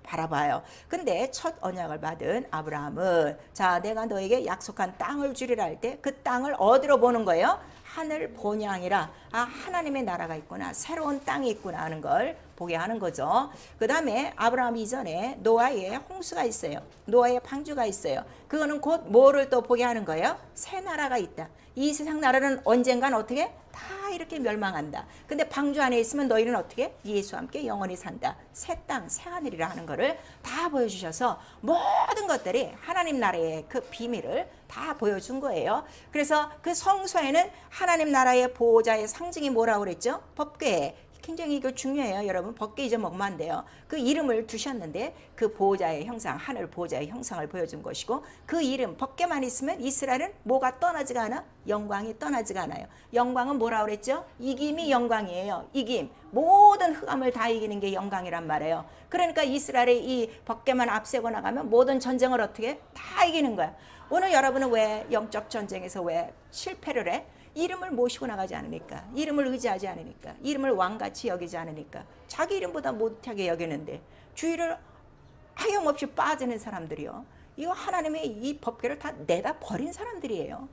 바라봐요. 근데 첫 언약을 받은 아브라함은 자, 내가 너에게 약속한 땅을 주리라 할 때 그 땅을 어디로 보는 거예요? 하늘 본향이라. 아, 하나님의 나라가 있구나. 새로운 땅이 있구나 하는 걸 보게 하는 거죠. 그 다음에 아브라함 이전에 노아의 홍수가 있어요. 노아의 방주가 있어요. 그거는 곧 뭐를 또 보게 하는 거예요? 새 나라가 있다. 이 세상 나라는 언젠간 어떻게? 다 이렇게 멸망한다. 근데 방주 안에 있으면 너희는 어떻게? 예수와 함께 영원히 산다. 새 땅, 새 하늘이라 하는 거를 다 보여주셔서 모든 것들이 하나님 나라의 그 비밀을 다 보여준 거예요. 그래서 그 성소에는 하나님 나라의 보호자의 상징이 뭐라고 그랬죠? 법궤. 굉장히 이거 중요해요. 여러분 법궤 잊어먹으면 안 돼요. 그 이름을 두셨는데 그 보호자의 형상, 하늘 보호자의 형상을 보여준 것이고 그 이름 법궤만 있으면 이스라엘은 뭐가 떠나지가 않아? 영광이 떠나지가 않아요. 영광은 뭐라고 그랬죠? 이김이 영광이에요. 이김. 모든 흑암을 다 이기는 게 영광이란 말이에요. 그러니까 이스라엘의 이 법궤만 앞세고 나가면 모든 전쟁을 어떻게? 다 이기는 거야. 오늘 여러분은 왜 영적 전쟁에서 왜 실패를 해? 이름을 모시고 나가지 않으니까, 이름을 의지하지 않으니까, 이름을 왕같이 여기지 않으니까, 자기 이름보다 못하게 여기는데 주의를 하염없이 빠지는 사람들이요. 이거 하나님의 이 법궤를 다 내다 버린 사람들이에요.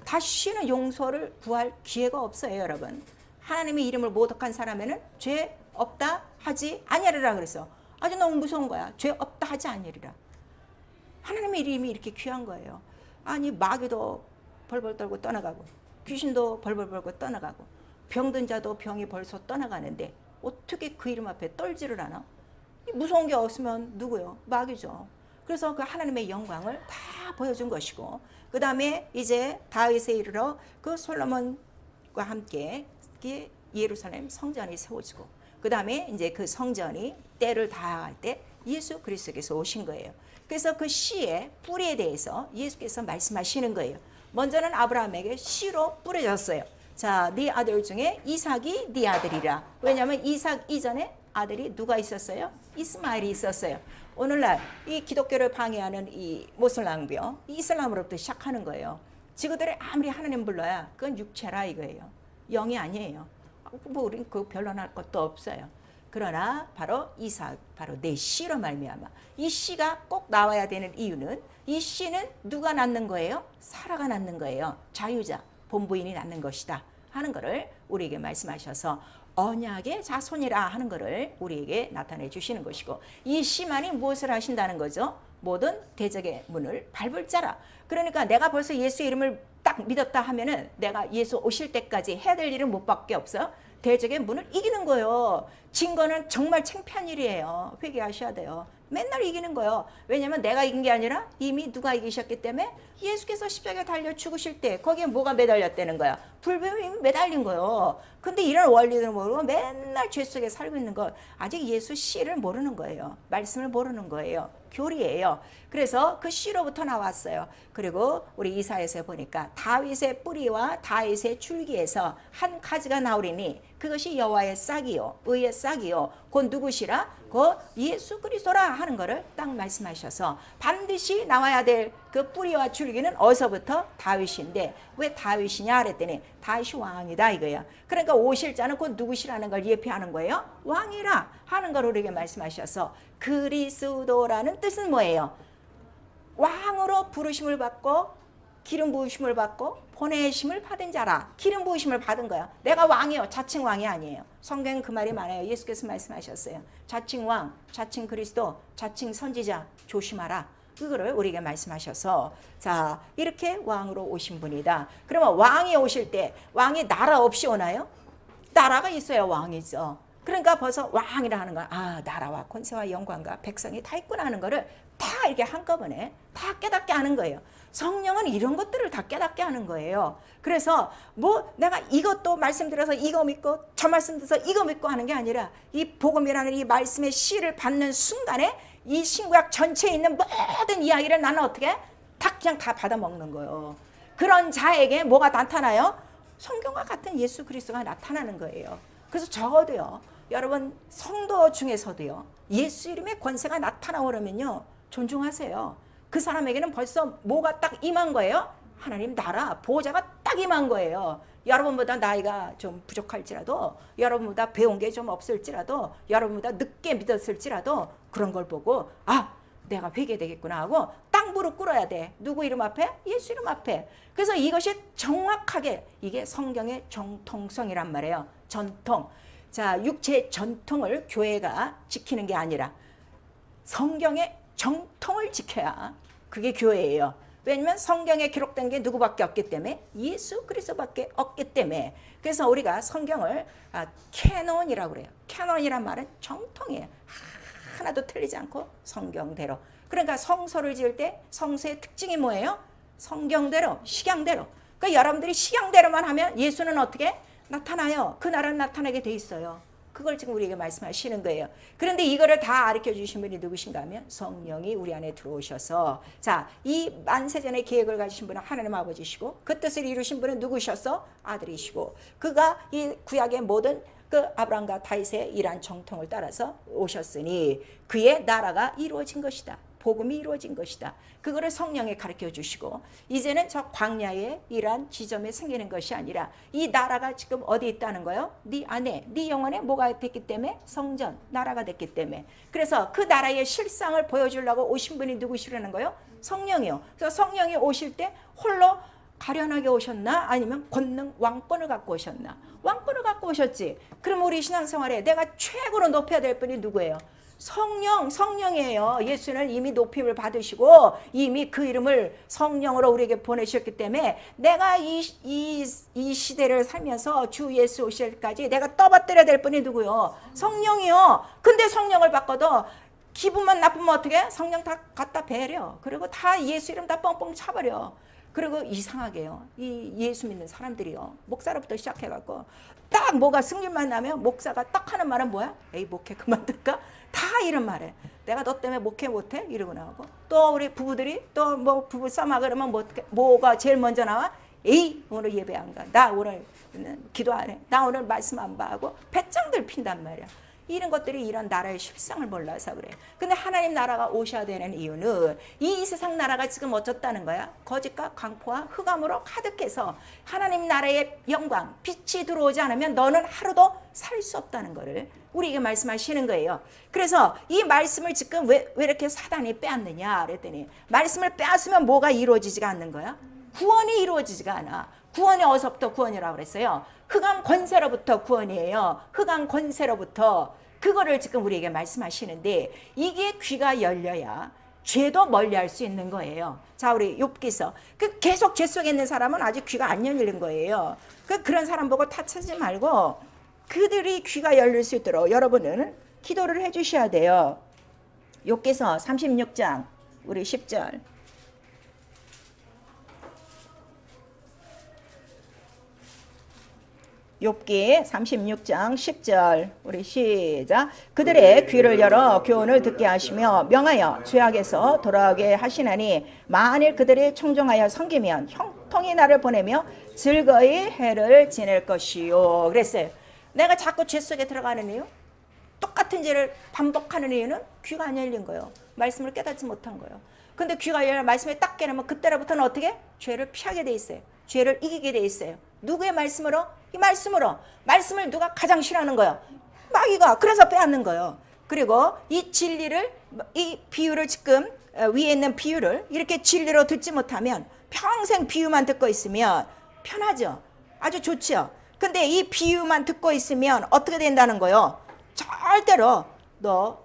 다시는 용서를 구할 기회가 없어요, 여러분. 하나님의 이름을 모독한 사람에는 죄 없다 하지 아니하리라 그랬어. 아주 너무 무서운 거야. 죄 없다 하지 아니하리라. 하나님의 이름이 이렇게 귀한 거예요. 아니 마귀도 벌벌 떨고 떠나가고 귀신도 벌벌 벌고 떠나가고 병든 자도 병이 벌써 떠나가는데 어떻게 그 이름 앞에 떨지를 않아? 무서운 게 없으면 누구요? 마귀죠. 그래서 그 하나님의 영광을 다 보여준 것이고 그 다음에 이제 다윗에 이르러 그 솔로몬과 함께 예루살렘 성전이 세워지고 그 다음에 이제 그 성전이 때를 다할 때 예수 그리스도께서 오신 거예요. 그래서 그 씨의 뿌리에 대해서 예수께서 말씀하시는 거예요. 먼저는 아브라함에게 씨로 뿌려졌어요. 자, 네 아들 중에 이삭이 네 아들이라. 왜냐하면 이삭 이전에 아들이 누가 있었어요? 이스마엘이 있었어요. 오늘날 이 기독교를 방해하는 이 모슬람교, 이슬람으로부터 시작하는 거예요. 지구들이 아무리 하나님 불러야 그건 육체라 이거예요. 영이 아니에요. 뭐 우린 그 별로 날 것도 없어요. 그러나 바로 이삭, 바로 내 씨로 말미암아 이 씨가 꼭 나와야 되는 이유는 이 씨는 누가 낳는 거예요? 사라가 낳는 거예요. 자유자, 본부인이 낳는 것이다 하는 것을 우리에게 말씀하셔서 언약의 자손이라 하는 것을 우리에게 나타내 주시는 것이고 이 씨만이 무엇을 하신다는 거죠? 모든 대적의 문을 밟을 자라. 그러니까 내가 벌써 예수 이름을 딱 믿었다 하면은 내가 예수 오실 때까지 해야 될 일은 못 밖에 없어요. 대적의 문을 이기는 거예요. 진 거는 정말 창피한 일이에요. 회개하셔야 돼요. 맨날 이기는 거예요. 왜냐하면 내가 이긴 게 아니라 이미 누가 이기셨기 때문에 예수께서 십자가에 달려 죽으실 때 거기에 뭐가 매달렸다는 거야? 불뱀이 매달린 거예요. 근데 이런 원리를 모르고 맨날 죄 속에 살고 있는 거 아직 예수 씨를 모르는 거예요. 말씀을 모르는 거예요. 교리예요. 그래서 그 씨로부터 나왔어요. 그리고 우리 이사야서에 보니까 다윗의 뿌리와 다윗의 줄기에서 한 가지가 나오리니 그것이 여호와의 싹이요 의의 싹이요 곧 누구시라? 그 예수 그리스도라 하는 거를 딱 말씀하셔서 반드시 나와야 될 그 뿌리와 줄기는 어디서부터? 다윗인데 왜 다윗이냐 그랬더니 다윗이 왕이다 이거예요. 그러니까 오실 자는 곧 누구시라는 걸 예표하는 거예요. 왕이라 하는 걸 우리에게 말씀하셔서 그리스도라는 뜻은 뭐예요? 왕으로 부르심을 받고 기름 부으심을 받고 보내심을 받은 자라. 기름 부으심을 받은 거야. 내가 왕이요. 자칭 왕이 아니에요. 성경은 그 말이 많아요. 예수께서 말씀하셨어요. 자칭 왕, 자칭 그리스도, 자칭 선지자 조심하라. 그거를 우리에게 말씀하셔서 자 이렇게 왕으로 오신 분이다. 그러면 왕이 오실 때 왕이 나라 없이 오나요? 나라가 있어야 왕이죠. 그러니까 벌써 왕이라 하는 건 아 나라와 권세와 영광과 백성이 다 있구나 하는 거를 다 이렇게 한꺼번에 다 깨닫게 하는 거예요. 성령은 이런 것들을 다 깨닫게 하는 거예요. 그래서 뭐 내가 이것도 말씀드려서 이거 믿고 저 말씀 들어서 이거 믿고 하는 게 아니라 이 복음이라는 이 말씀의 씨를 받는 순간에 이 신구약 전체에 있는 모든 이야기를 나는 어떻게 그냥 다 받아먹는 거예요. 그런 자에게 뭐가 나타나요? 성경과 같은 예수 그리스도가 나타나는 거예요. 그래서 적어도요 여러분 성도 중에서도요 예수 이름의 권세가 나타나오려면요 존중하세요. 그 사람에게는 벌써 뭐가 딱 임한 거예요? 하나님 나라 보호자가 딱 임한 거예요. 여러분보다 나이가 좀 부족할지라도 여러분보다 배운 게 좀 없을지라도 여러분보다 늦게 믿었을지라도 그런 걸 보고 아 내가 회개되겠구나 하고 딱 무릎 꿇어야 돼. 누구 이름 앞에? 예수 이름 앞에. 그래서 이것이 정확하게 이게 성경의 정통성이란 말이에요. 전통. 자 육체의 전통을 교회가 지키는 게 아니라 성경의 정통을 지켜야 그게 교회예요. 왜냐면 성경에 기록된 게 누구밖에 없기 때문에 예수 그리스도밖에 없기 때문에 그래서 우리가 성경을 캐논이라고 그래요. 캐논이란 말은 정통이에요. 하나도 틀리지 않고 성경대로. 그러니까 성서를 지을 때 성서의 특징이 뭐예요? 성경대로 식양대로. 그러니까 여러분들이 식양대로만 하면 예수는 어떻게 나타나요? 그 나라는 나타나게 돼 있어요. 그걸 지금 우리에게 말씀하시는 거예요. 그런데 이거를 다 가르쳐 주신 분이 누구신가 하면 성령이 우리 안에 들어오셔서 자, 이 만세전의 계획을 가지신 분은 하나님 아버지시고 그 뜻을 이루신 분은 누구셔서 아들이시고 그가 이 구약의 모든 그 아브라함과 다윗의 이러한 정통을 따라서 오셨으니 그의 나라가 이루어진 것이다. 복음이 이루어진 것이다. 그거를 성령에 가르쳐 주시고 이제는 저 광야의 이러한 지점에 생기는 것이 아니라 이 나라가 지금 어디 있다는 거예요? 네 안에, 네 영혼에 뭐가 됐기 때문에? 성전, 나라가 됐기 때문에. 그래서 그 나라의 실상을 보여주려고 오신 분이 누구시라는 거예요? 성령이요. 그래서 성령이 오실 때 홀로 가련하게 오셨나? 아니면 권능 왕권을 갖고 오셨나? 왕권을 갖고 오셨지. 그럼 우리 신앙생활에 내가 최고로 높여야 될 분이 누구예요? 성령이에요. 예수는 이미 높임을 받으시고 이미 그 이름을 성령으로 우리에게 보내셨기 때문에 내가 이 시대를 살면서 주 예수 오실 때까지 내가 떠받들여야 될 분이 누구요? 성령이요. 근데 성령을 바꿔도 기분만 나쁘면 어떻게? 성령 다 갖다 배려. 그리고 다 예수 이름 다 뻥뻥 차버려. 그리고 이상하게요. 이 예수 믿는 사람들이요. 목사로부터 시작해갖고 딱 뭐가 승질만 나면 목사가 딱 하는 말은 뭐야? 에이 목회 그만둘까? 다 이런 말해. 내가 너 때문에 목회 못해? 이러고 나오고 또 우리 부부들이 또 뭐 부부 싸마 그러면 뭐가 제일 먼저 나와? 에이 오늘 예배 안 가. 나 오늘 기도 안 해. 나 오늘 말씀 안 봐 하고 배짱들 핀단 말이야. 이런 것들이 이런 나라의 실상을 몰라서 그래. 근데 하나님 나라가 오셔야 되는 이유는 이 세상 나라가 지금 어쩌다는 거야? 거짓과 광포와 흑암으로 가득해서 하나님 나라의 영광, 빛이 들어오지 않으면 너는 하루도 살 수 없다는 거를 우리에게 말씀하시는 거예요. 그래서 이 말씀을 지금 왜 이렇게 사단이 빼앗느냐 그랬더니 말씀을 빼앗으면 뭐가 이루어지지가 않는 거야? 구원이 이루어지지가 않아. 구원이 어디서부터 구원이라고 그랬어요? 흑암 권세로부터 구원이에요. 흑암 권세로부터. 그거를 지금 우리에게 말씀하시는데 이게 귀가 열려야 죄도 멀리할 수 있는 거예요. 자, 우리 욥기서 계속 죄 속에 있는 사람은 아직 귀가 안 열리는 거예요. 그런 사람 보고 탓하지 말고 그들이 귀가 열릴 수 있도록 여러분은 기도를 해주셔야 돼요. 욥기서 36장 우리 10절. 욥기 36장 10절 우리 시작. 그들의 귀를 열어 교훈을 듣게 하시며 명하여 죄악에서 돌아오게 하시나니 만일 그들이 청종하여 섬기면 형통히 나를 보내며 즐거이 해를 지낼 것이요. 그랬어요. 내가 자꾸 죄 속에 들어가는 이유, 똑같은 죄를 반복하는 이유는 귀가 안 열린 거예요. 말씀을 깨닫지 못한 거예요. 근데 귀가 열려 말씀에 딱 깨놓으면 그때로부터는 어떻게? 죄를 피하게 돼 있어요. 죄를 이기게 돼 있어요. 누구의 말씀으로? 이 말씀으로. 말씀을 누가 가장 싫어하는 거예요? 마귀가. 그래서 빼앗는 거예요. 그리고 이 진리를, 이 비유를 지금 위에 있는 비유를 이렇게 진리로 듣지 못하면 평생 비유만 듣고 있으면 편하죠. 아주 좋죠. 근데 이 비유만 듣고 있으면 어떻게 된다는 거예요? 절대로 너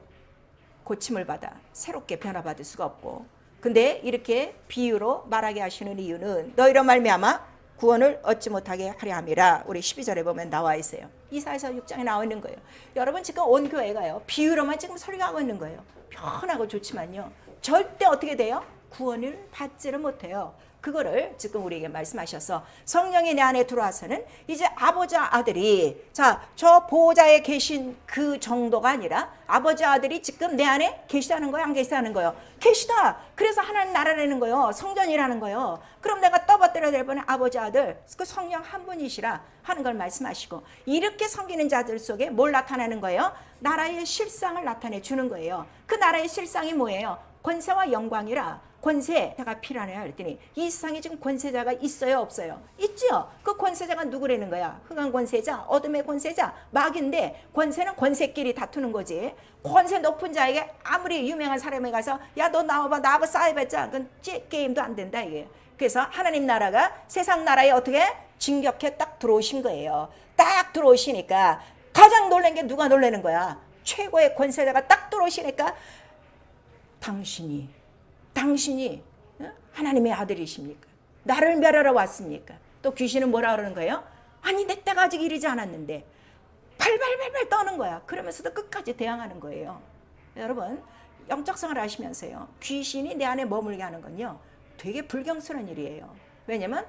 고침을 받아 새롭게 변화받을 수가 없고, 근데 이렇게 비유로 말하게 하시는 이유는 너희로 말미암아 구원을 얻지 못하게 하려 함이라. 우리 12절에 보면 나와 있어요. 이사야서 6장에 나와 있는 거예요. 여러분 지금 온 교회가요 비유로만 지금 설교하고 있는 거예요. 편하고 좋지만요 절대 어떻게 돼요? 구원을 받지를 못해요. 그거를 지금 우리에게 말씀하셔서 성령이 내 안에 들어와서는 이제 아버지와 아들이, 자, 저 보호자에 계신 그 정도가 아니라 아버지와 아들이 지금 내 안에 계시다는 거예요? 안 계시다는 거예요? 계시다. 그래서 하나님 나라라는 거예요. 성전이라는 거예요. 그럼 내가 떠받들어야 될 분은 아버지 아들 그 성령 한 분이시라 하는 걸 말씀하시고, 이렇게 섬기는 자들 속에 뭘 나타내는 거예요? 나라의 실상을 나타내 주는 거예요. 그 나라의 실상이 뭐예요? 권세와 영광이라. 권세자가 필요하냐 그랬더니 이 세상에 지금 권세자가 있어요 없어요? 있죠. 그 권세자가 누구라는 거야? 흑암 권세자, 어둠의 권세자, 마귀인데 권세는 권세끼리 다투는 거지. 권세 높은 자에게 아무리 유명한 사람에 가서 야 너 나와봐 나하고 싸워봤자 그건 게임도 안 된다 이게. 그래서 하나님 나라가 세상 나라에 어떻게 진격해 딱 들어오신 거예요. 딱 들어오시니까 가장 놀란 게 누가 놀라는 거야? 최고의 권세자가 딱 들어오시니까 당신이 하나님의 아들이십니까? 나를 멸하러 왔습니까? 또 귀신은 뭐라 그러는 거예요? 아니 내 때가 아직 이르지 않았는데 발발발발 떠는 거야. 그러면서도 끝까지 대항하는 거예요. 여러분 영적성을 아시면서요 귀신이 내 안에 머물게 하는 건요 되게 불경스러운 일이에요. 왜냐면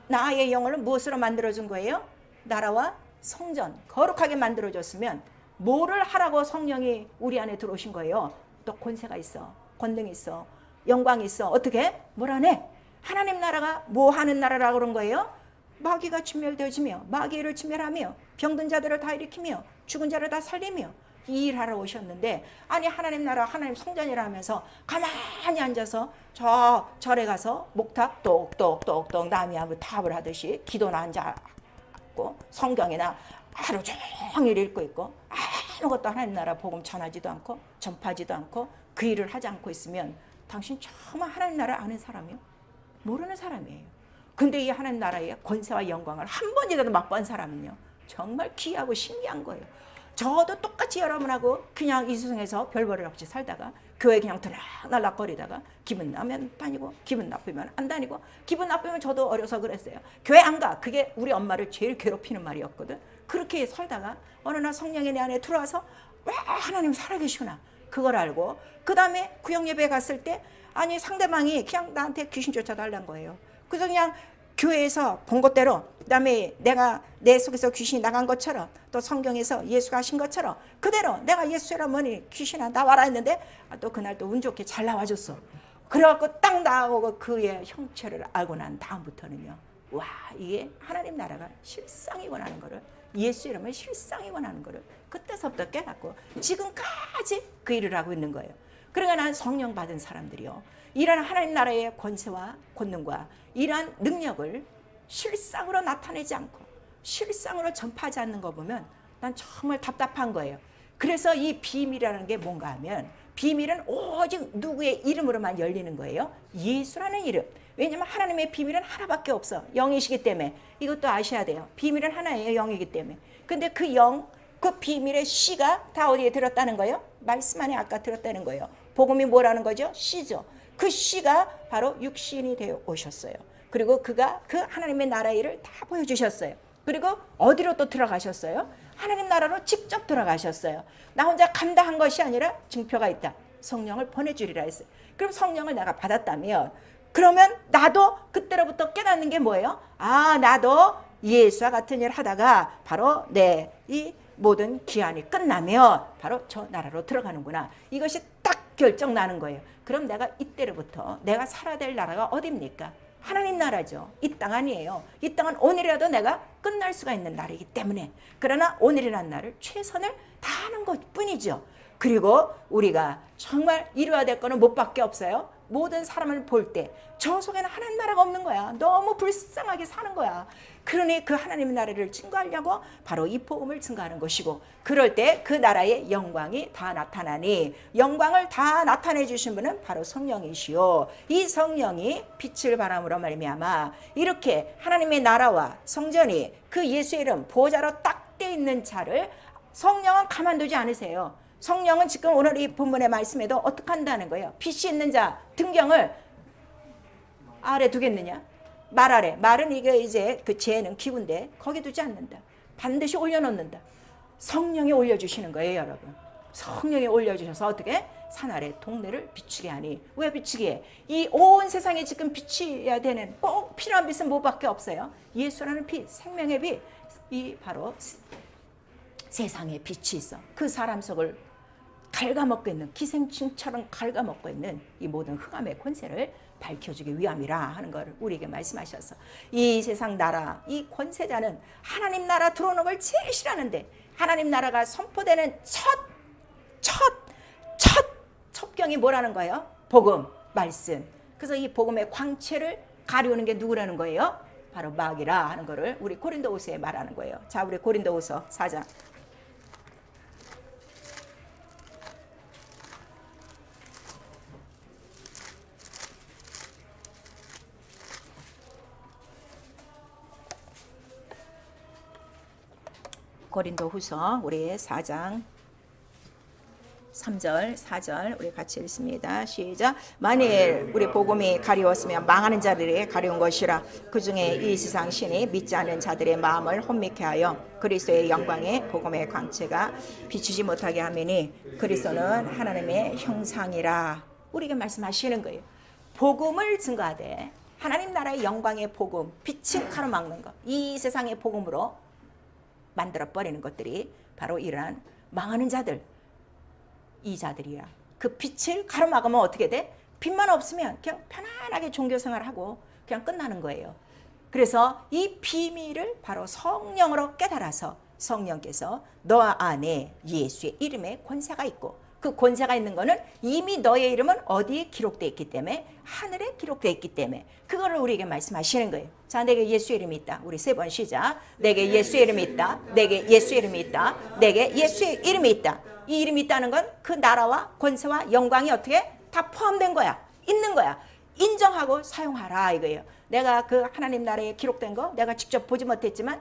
나의 영혼을 무엇으로 만들어준 거예요? 나라와 성전 거룩하게 만들어줬으면 뭐를 하라고 성령이 우리 안에 들어오신 거예요? 또 권세가 있어, 권능이 있어, 영광이 있어. 어떻게? 뭐라네? 하나님 나라가 뭐 하는 나라라고 그런 거예요? 마귀가 진멸되어지며 마귀를 진멸하며 병든 자들을 다 일으키며 죽은 자를 다 살리며 이 일하러 오셨는데, 아니 하나님 나라 하나님 성전이라 하면서 가만히 앉아서 저 절에 가서 목탁 똑똑똑똑 남이 하면 답을 하듯이 기도나 앉아있고 성경이나 하루 종일 읽고 있고 아무것도 하나님 나라 복음 전하지도 않고 전파하지도 않고 그 일을 하지 않고 있으면 당신 정말 하나님 나라를 아는 사람이요? 모르는 사람이에요. 근데 이 하나님 나라의 권세와 영광을 한 번이라도 맛본 사람은요 정말 귀하고 신기한 거예요. 저도 똑같이 여러분하고 그냥 이 세상에서 별벌이 없이 살다가 교회 그냥 들락날락거리다가 기분 나면 다니고 기분 나쁘면 안 다니고, 기분 나쁘면 저도 어려서 그랬어요. 교회 안 가. 그게 우리 엄마를 제일 괴롭히는 말이었거든. 그렇게 살다가 어느 날 성령이 내 안에 들어와서 와 하나님 살아계시구나 그걸 알고, 그 다음에 구역예배에 갔을 때 아니 상대방이 그냥 나한테 귀신 쫓아달라는 거예요. 그래서 그냥 교회에서 본 것대로, 그 다음에 내가 내 속에서 귀신이 나간 것처럼 또 성경에서 예수가 하신 것처럼 그대로 내가 예수라 뭐니 귀신아 나와라 했는데 또 그날 또 운 좋게 잘 나와줬어. 그래갖고 딱 나오고 그의 형체를 알고 난 다음부터는요 와 이게 하나님 나라가 실상이 원하는 거를, 예수 이름을 실상이 원하는 거를 그때서부터 깨닫고 지금까지 그 일을 하고 있는 거예요. 그러니까 난 성령 받은 사람들이요 이런 하나님 나라의 권세와 권능과 이러한 능력을 실상으로 나타내지 않고 실상으로 전파하지 않는 거 보면 난 정말 답답한 거예요. 그래서 이 비밀이라는 게 뭔가 하면 비밀은 오직 누구의 이름으로만 열리는 거예요? 예수라는 이름. 왜냐하면 하나님의 비밀은 하나밖에 없어. 영이시기 때문에. 이것도 아셔야 돼요. 비밀은 하나예요. 영이기 때문에. 근데 그 영, 그 비밀의 씨가 다 어디에 들었다는 거예요? 말씀 안에 아까 들었다는 거예요. 복음이 뭐라는 거죠? 씨죠. 그 씨가 바로 육신이 되어 오셨어요. 그리고 그가 그 하나님의 나라의 일을 다 보여주셨어요. 그리고 어디로 또 들어가셨어요? 하나님 나라로 직접 들어가셨어요. 나 혼자 감당한 것이 아니라 증표가 있다. 성령을 보내주리라 했어요. 그럼 성령을 내가 받았다면 그러면 나도 그때로부터 깨닫는 게 뭐예요? 아 나도 예수와 같은 일을 하다가 바로 이 모든 기한이 끝나면 바로 저 나라로 들어가는구나. 이것이 딱 결정 나는 거예요. 그럼 내가 이때로부터 내가 살아야 될 나라가 어디입니까? 하나님 나라죠. 이 땅 아니에요. 이 땅은 오늘이라도 내가 끝날 수가 있는 날이기 때문에. 그러나 오늘이라는 날을 최선을 다하는 것뿐이죠. 그리고 우리가 정말 이루어야 될 거는 못밖에 없어요. 모든 사람을 볼 때 저 속에는 하나님 나라가 없는 거야. 너무 불쌍하게 사는 거야. 그러니 그 하나님의 나라를 증거하려고 바로 이 복음을 증거하는 것이고, 그럴 때 그 나라의 영광이 다 나타나니, 영광을 다 나타내 주신 분은 바로 성령이시요, 이 성령이 빛을 바람으로 말미암아 이렇게 하나님의 나라와 성전이 그 예수의 이름 보좌로 딱 떼 있는 자를 성령은 가만두지 않으세요. 성령은 지금 오늘 이 본문의 말씀에도 어떻게 한다는 거예요? 빛이 있는 자 등경을 아래 두겠느냐? 말 아래. 말은 이게 이제 그 재는 기구인데 거기 두지 않는다. 반드시 올려놓는다. 성령이 올려주시는 거예요, 여러분. 성령이 올려주셔서 어떻게? 산 아래 동네를 비추게 하니. 왜 비추게 해? 이 온 세상에 지금 비춰야 되는 꼭 필요한 빛은 뭐밖에 없어요? 예수라는 빛, 생명의 빛. 이 바로 세상에 빛이 있어. 그 사람 속을 갉아먹고 있는, 기생충처럼 갉아먹고 있는 이 모든 흑암의 권세를 밝혀주기 위함이라 하는 걸 우리에게 말씀하셔서, 이 세상 나라, 이 권세자는 하나님 나라 들어오는 걸 제일 싫어하는데, 하나님 나라가 선포되는 첩경이 뭐라는 거예요? 복음, 말씀. 그래서 이 복음의 광채를 가리우는 게 누구라는 거예요? 바로 마귀라 하는 거를 우리 고린도후서에 말하는 거예요. 자, 우리 고린도후서 4장. 고린도후서 우리 4장 3절 4절 우리 같이 읽습니다. 시작. 만일 우리 복음이 가리웠으면 망하는 자들이 가리운 것이라. 그 중에 이 세상 신이 믿지 않는 자들의 마음을 혼미케 하여 그리스도의 영광의 복음의 광채가 비추지 못하게 하매니, 그리스도는 하나님의 형상이라. 우리에게 말씀하시는 거예요. 복음을 증거하되 하나님 나라의 영광의 복음, 빛을 가로막는 것, 이 세상의 복음으로 만들어버리는 것들이 바로 이러한 망하는 자들, 이 자들이야. 그 빛을 가로막으면 어떻게 돼? 빛만 없으면 그냥 편안하게 종교생활을 하고 그냥 끝나는 거예요. 그래서 이 비밀을 바로 성령으로 깨달아서 성령께서 너 안에 예수의 이름에 권세가 있고, 그 권세가 있는 거는 이미 너의 이름은 어디에 기록되어 있기 때문에, 하늘에 기록되어 있기 때문에 그거를 우리에게 말씀하시는 거예요. 자, 내게 예수의 이름이 있다. 우리 3번 시작. 내게 예수의 이름이 있다. 내게 예수의 이름이 있다. 내게 예수의 이름이 있다. 이 이름이 있다는 건 그 나라와 권세와 영광이 어떻게 다 포함된 거야. 있는 거야. 인정하고 사용하라 이거예요. 내가 그 하나님 나라에 기록된 거 내가 직접 보지 못했지만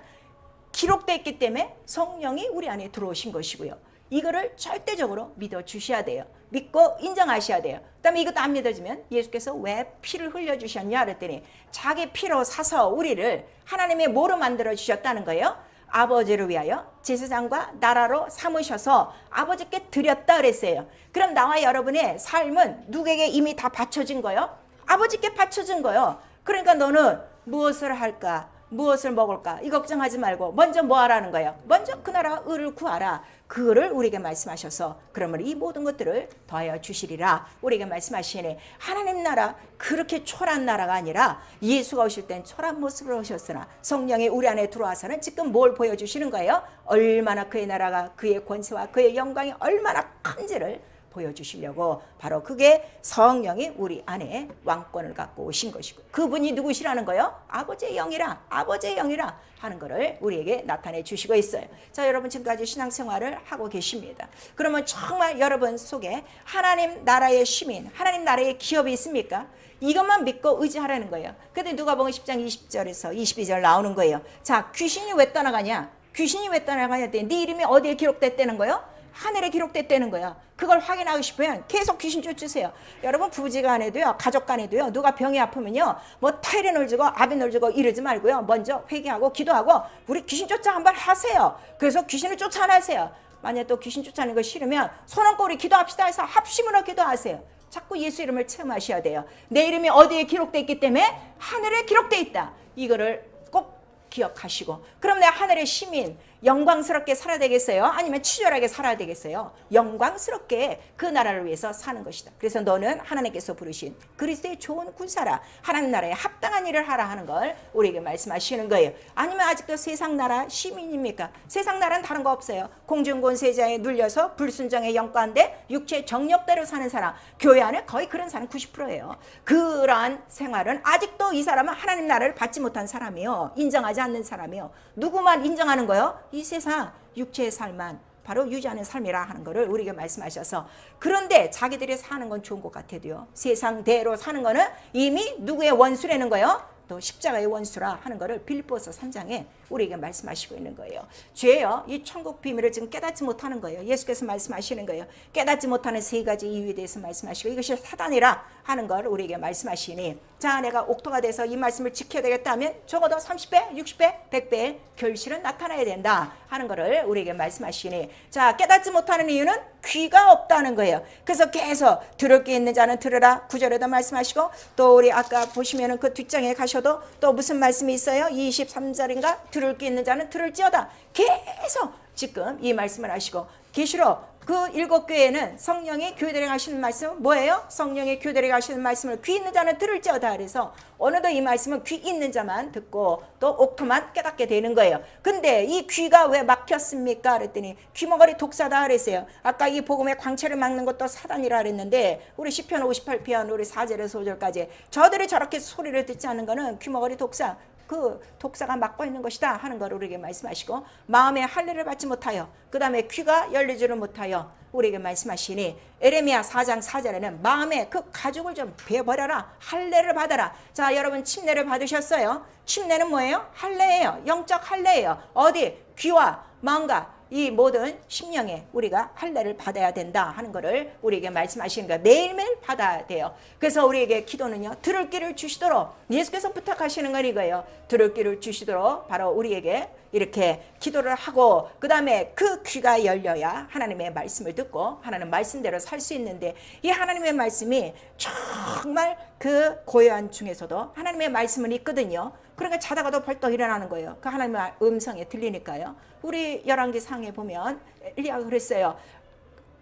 기록되어 있기 때문에 성령이 우리 안에 들어오신 것이고요. 이거를 절대적으로 믿어주셔야 돼요. 믿고 인정하셔야 돼요. 그다음에 이것도 안 믿어지면 예수께서 왜 피를 흘려주셨냐 그랬더니 자기 피로 사서 우리를 하나님의 뭐로 만들어주셨다는 거예요? 아버지를 위하여 제사장과 나라로 삼으셔서 아버지께 드렸다 그랬어요. 그럼 나와 여러분의 삶은 누구에게 이미 다 바쳐진 거예요? 아버지께 바쳐진 거예요. 그러니까 너는 무엇을 할까? 무엇을 먹을까? 이 걱정하지 말고 먼저 뭐 하라는 거예요? 먼저 그 나라 의를 구하라. 그거를 우리에게 말씀하셔서 그러면 이 모든 것들을 더하여 주시리라 우리에게 말씀하시니, 하나님 나라 그렇게 초라한 나라가 아니라 예수가 오실 땐 초라한 모습으로 오셨으나 성령이 우리 안에 들어와서는 지금 뭘 보여주시는 거예요? 얼마나 그의 나라가, 그의 권세와 그의 영광이 얼마나 큰지를 보여주시려고 바로 그게 성령이 우리 안에 왕권을 갖고 오신 것이고, 그분이 누구시라는 거예요? 아버지의 영이라, 아버지의 영이라 하는 것을 우리에게 나타내 주시고 있어요. 자, 여러분 지금까지 신앙생활을 하고 계십니다. 그러면 정말 여러분 속에 하나님 나라의 시민, 하나님 나라의 기업이 있습니까? 이것만 믿고 의지하라는 거예요. 근데 누가복음 10장 20절에서 22절 나오는 거예요. 자, 귀신이 왜 떠나가냐? 귀신이 왜 떠나가냐 했더니 네 이름이 어디에 기록됐다는 거예요? 하늘에 기록됐다는 거야. 그걸 확인하고 싶으면 계속 귀신 쫓으세요. 여러분 부부지간에도요, 가족간에도요, 누가 병이 아프면요, 뭐 타이레놀 주고 아베놀 주고 이러지 말고요, 먼저 회개하고 기도하고 우리 귀신 쫓아 한번 하세요. 그래서 귀신을 쫓아내세요. 만약 또 귀신 쫓아내는 거 싫으면 손 얹고 우리 기도합시다 해서 합심으로 기도하세요. 자꾸 예수 이름을 체험하셔야 돼요. 내 이름이 어디에 기록되어 있기 때문에 하늘에 기록되어 있다. 이거를 꼭 기억하시고, 그럼 내 하늘의 시민 영광스럽게 살아야 되겠어요? 아니면 치졸하게 살아야 되겠어요? 영광스럽게 그 나라를 위해서 사는 것이다. 그래서 너는 하나님께서 부르신 그리스도의 좋은 군사라, 하나님 나라에 합당한 일을 하라 하는 걸 우리에게 말씀하시는 거예요. 아니면 아직도 세상 나라 시민입니까? 세상 나라는 다른 거 없어요. 공중권세자에 눌려서 불순종의 영가인데 육체의 정욕대로 사는 사람, 교회 안에 거의 그런 사람 90%예요. 그러한 생활은 아직도 이 사람은 하나님 나라를 받지 못한 사람이요, 인정하지 않는 사람이요. 누구만 인정하는 거요? 이 세상 육체의 삶만 바로 유지하는 삶이라 하는 것을 우리에게 말씀하셔서, 그런데 자기들이 사는 건 좋은 것 같아도요, 세상대로 사는 거는 이미 누구의 원수라는 거요? 또 십자가의 원수라 하는 것을 빌립보서 3장에 우리에게 말씀하시고 있는 거예요. 죄요, 이 천국 비밀을 지금 깨닫지 못하는 거예요. 예수께서 말씀하시는 거예요. 깨닫지 못하는 세 가지 이유에 대해서 말씀하시고, 이것이 사단이라 하는 걸 우리에게 말씀하시니, 자, 내가 옥토가 돼서 이 말씀을 지켜야 되겠다면 적어도 30배, 60배, 100배의 결실은 나타나야 된다 하는 것을 우리에게 말씀하시니, 자, 깨닫지 못하는 이유는 귀가 없다는 거예요. 그래서 계속 들을 게 있는 자는 들으라 9절에도 말씀하시고, 또 우리 아까 보시면은 그 뒷장에 가셔도 또 무슨 말씀이 있어요? 23절인가? 들을 게 있는 자는 들을지어다. 계속 지금 이 말씀을 하시고, 계시록 그 7교회는 성령이 교회들에게 하시는 말씀은 뭐예요? 성령이 교회들에게 하시는 말씀을 귀 있는 자는 들을지어다. 그래서 어느덧 이 말씀은 귀 있는 자만 듣고 또 옥토만 깨닫게 되는 거예요. 근데 이 귀가 왜 막혔습니까? 그랬더니 귀머거리 독사다 그랬어요. 아까 이 복음의 광채를 막는 것도 사단이라 그랬는데, 우리 시편 58편 우리 4절에서 5절까지 저들이 저렇게 소리를 듣지 않는 거는 귀머거리 독사, 그 독사가 막고 있는 것이다 하는 걸 우리에게 말씀하시고, 마음에 할례를 받지 못하여 그 다음에 귀가 열리지를 못하여 우리에게 말씀하시니, 에레미야 4장 4절에는 마음에 그 가죽을 좀 베어버려라, 할례를 받아라. 자, 여러분 침례를 받으셨어요? 침례는 뭐예요? 할례예요. 영적 할례예요. 어디? 귀와 마음과 이 모든 심령에 우리가 할례를 받아야 된다 하는 것을 우리에게 말씀하시는 거예요. 매일매일 받아야 돼요. 그래서 우리에게 기도는요, 들을 귀를 주시도록 예수께서 부탁하시는 건 이거예요. 들을 귀를 주시도록 바로 우리에게 이렇게 기도를 하고, 그 다음에 그 귀가 열려야 하나님의 말씀을 듣고 하나님 말씀대로 살 수 있는데, 이 하나님의 말씀이 정말 그 고요한 중에서도 하나님의 말씀은 있거든요. 그러니까 자다가도 벌떡 일어나는 거예요. 그 하나님의 음성에 들리니까요. 우리 열왕기 상에 보면 엘리야가 그랬어요.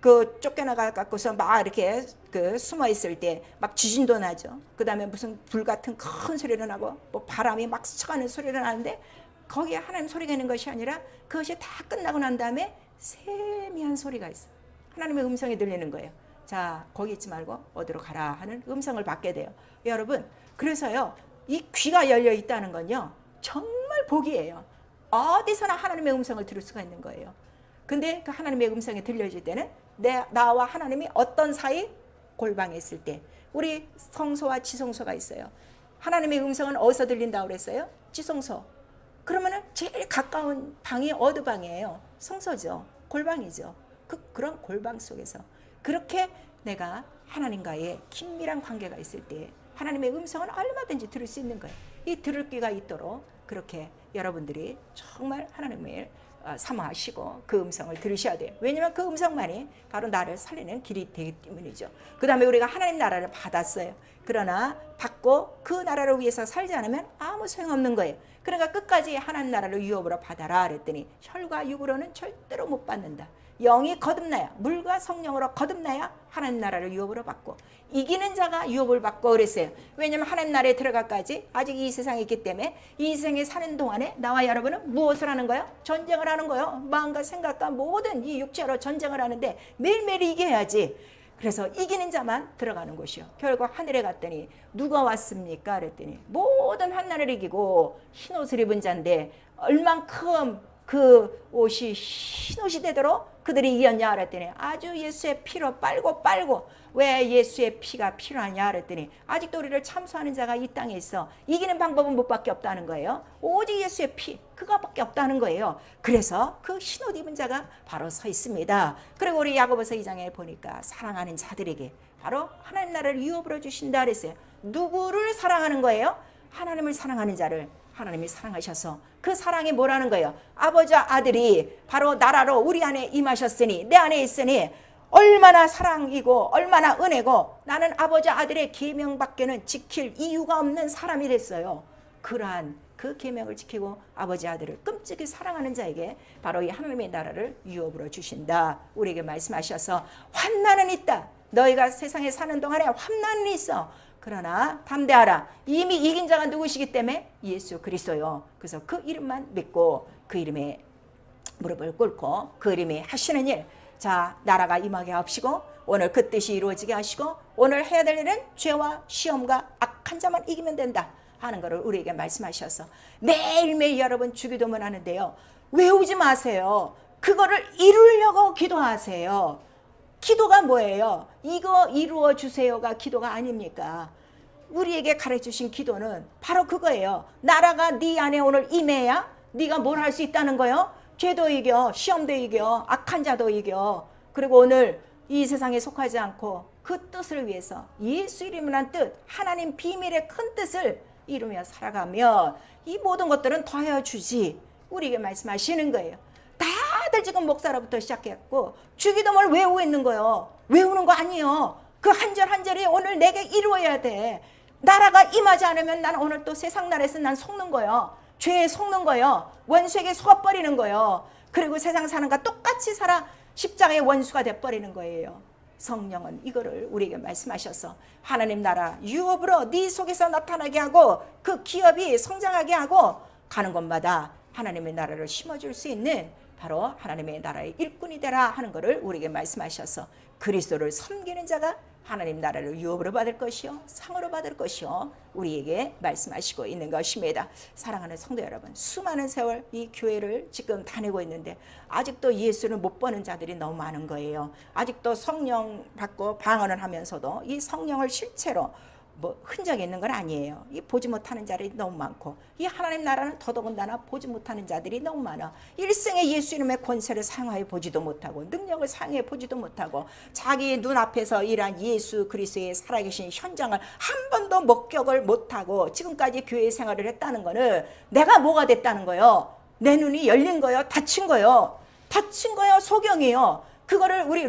그 쫓겨나가 갖고서 막 이렇게 그 숨어 있을 때 막 지진도 나죠. 그 다음에 무슨 불 같은 큰 소리를 나고 뭐 바람이 막 스쳐가는 소리를 나는데, 거기에 하나님 소리가 있는 것이 아니라 그것이 다 끝나고 난 다음에 세미한 소리가 있어요. 하나님의 음성이 들리는 거예요. 자, 거기 있지 말고 어디로 가라 하는 음성을 받게 돼요. 여러분, 그래서요, 이 귀가 열려 있다는 건요, 정말 복이에요. 어디서나 하나님의 음성을 들을 수가 있는 거예요. 근데 그 하나님의 음성이 들려질 때는 나와 하나님이 어떤 사이? 골방에 있을 때. 우리 성소와 지성소가 있어요. 하나님의 음성은 어디서 들린다고 그랬어요? 지성소. 그러면은 제일 가까운 방이 어느 방이에요? 성소죠. 골방이죠. 그런 골방 속에서 그렇게 내가 하나님과의 긴밀한 관계가 있을 때 하나님의 음성은 얼마든지 들을 수 있는 거예요. 이 들을 귀가 있도록 그렇게 여러분들이 정말 하나님을 사모하시고 그 음성을 들으셔야 돼요. 왜냐하면 그 음성만이 바로 나를 살리는 길이 되기 때문이죠. 그 다음에 우리가 하나님 나라를 받았어요. 그러나 받고 그 나라를 위해서 살지 않으면 아무 소용없는 거예요. 그러니까 끝까지 하나님 나라를 유업으로 받아라 그랬더니, 혈과 육으로는 절대로 못 받는다. 영이 거듭나야, 물과 성령으로 거듭나야 하나님 나라를 유업으로 받고, 이기는 자가 유업을 받고 그랬어요. 왜냐하면 하나님 나라에 들어가까지 아직 이 세상에 있기 때문에, 이 세상에 사는 동안에 나와 여러분은 무엇을 하는 거예요? 전쟁을 하는 거예요. 마음과 생각과 모든 이 육체로 전쟁을 하는데 매일매일 이겨야지. 그래서 이기는 자만 들어가는 곳이요. 결국 하늘에 갔더니 누가 왔습니까? 그랬더니 모든 한나를 이기고 흰옷을 입은 자인데, 얼만큼 그 옷이 흰옷이 되도록 그들이 이겼냐 그랬더니, 아주 예수의 피로 빨고. 왜 예수의 피가 필요하냐 그랬더니, 아직도 우리를 참소하는 자가 이 땅에 있어. 이기는 방법은 뭐밖에 없다는 거예요. 오직 예수의 피, 그거밖에 없다는 거예요. 그래서 그 흰옷 입은 자가 바로 서 있습니다. 그리고 우리 야고보서 2장에 보니까 사랑하는 자들에게 바로 하나님 나라를 유업으로 주신다 그랬어요. 누구를 사랑하는 거예요? 하나님을 사랑하는 자를 하나님이 사랑하셔서 그 사랑이 뭐라는 거예요? 아버지와 아들이 바로 나라로 우리 안에 임하셨으니, 내 안에 있으니 얼마나 사랑이고 얼마나 은혜고, 나는 아버지 아들의 계명밖에는 지킬 이유가 없는 사람이 됐어요. 그러한 그 계명을 지키고 아버지 아들을 끔찍이 사랑하는 자에게 바로 이 하나님의 나라를 유업으로 주신다. 우리에게 말씀하셔서 환난은 있다. 너희가 세상에 사는 동안에 환난은 있어. 그러나 담대하라. 이미 이긴 자가 누구시기 때문에 예수 그리스도요. 그래서 그 이름만 믿고 그 이름에 무릎을 꿇고 그 이름이 하시는 일, 자 나라가 임하게 하시고 오늘 그 뜻이 이루어지게 하시고 오늘 해야 될 일은 죄와 시험과 악한 자만 이기면 된다 하는 것을 우리에게 말씀하셔서 매일매일 여러분 주기도문 하는데요, 외우지 마세요. 그거를 이루려고 기도하세요. 기도가 뭐예요? 이거 이루어 주세요가 기도가 아닙니까? 우리에게 가르쳐주신 기도는 바로 그거예요. 나라가 네 안에 오늘 임해야 네가 뭘 할 수 있다는 거예요. 죄도 이겨, 시험도 이겨, 악한 자도 이겨. 그리고 오늘 이 세상에 속하지 않고 그 뜻을 위해서 예수 이름이란 뜻, 하나님 비밀의 큰 뜻을 이루며 살아가면 이 모든 것들은 더하여 주지. 우리에게 말씀하시는 거예요. 다들 지금 목사로부터 시작했고 주기도문을 외우고 있는 거예요. 외우는 거 아니에요. 그 한 절 한 절이 오늘 내게 이루어야 돼. 나라가 임하지 않으면 난 오늘 또 세상 나라에서 난 속는 거예요. 죄에 속는 거예요. 원수에게 속아버리는 거예요. 그리고 세상 사는 거 똑같이 살아 십자가의 원수가 돼버리는 거예요. 성령은 이거를 우리에게 말씀하셔서 하나님 나라 유업으로 네 속에서 나타나게 하고 그 기업이 성장하게 하고 가는 곳마다 하나님의 나라를 심어줄 수 있는 바로 하나님의 나라의 일꾼이 되라 하는 것을 우리에게 말씀하셔서 그리스도를 섬기는 자가 하나님 나라를 유업으로 받을 것이요 상으로 받을 것이요 우리에게 말씀하시고 있는 것입니다. 사랑하는 성도 여러분, 수많은 세월 이 교회를 지금 다니고 있는데 아직도 예수를 못 보는 자들이 너무 많은 거예요. 아직도 성령 받고 방언을 하면서도 이 성령을 실체로 뭐 흔적이 있는 건 아니에요. 이 보지 못하는 자들이 너무 많고 이 하나님 나라는 더더군다나 보지 못하는 자들이 너무 많아. 일생에 예수 이름의 권세를 사용하여 보지도 못하고 능력을 사용해 보지도 못하고 자기 눈앞에서 일한 예수 그리스도의 살아계신 현장을 한 번도 목격을 못하고 지금까지 교회 생활을 했다는 거는 내가 뭐가 됐다는 거예요? 내 눈이 열린 거예요? 닫힌 거예요? 닫힌 거예요? 소경이에요. 그거를 우리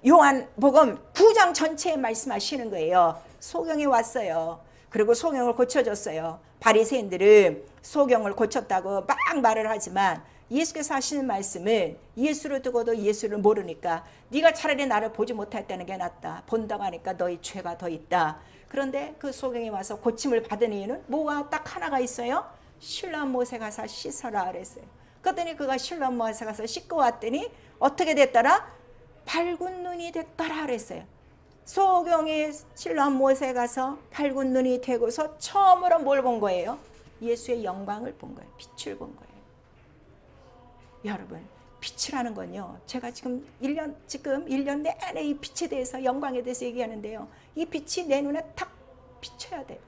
요한복음 9장 전체에 말씀하시는 거예요. 소경이 왔어요. 그리고 소경을 고쳐줬어요. 바리새인들은 소경을 고쳤다고 막 말을 하지만 예수께서 하시는 말씀은 예수를 두고도 예수를 모르니까 네가 차라리 나를 보지 못했다는 게 낫다. 본다고 하니까 너희 죄가 더 있다. 그런데 그 소경이 와서 고침을 받은 이유는 뭐가 딱 하나가 있어요. 실로암 못에 가서 씻어라 그랬어요. 그랬더니 그가 실로암 못에 가서 씻고 왔더니 어떻게 됐더라? 밝은 눈이 됐더라 그랬어요. 소경이 실로암 못에 가서 밝은 눈이 되고서 처음으로 뭘 본 거예요? 예수의 영광을 본 거예요. 빛을 본 거예요. 여러분, 빛이라는 건요, 제가 지금 1년 내내 이 빛에 대해서, 영광에 대해서 얘기하는데요, 이 빛이 내 눈에 탁 비쳐야 돼요.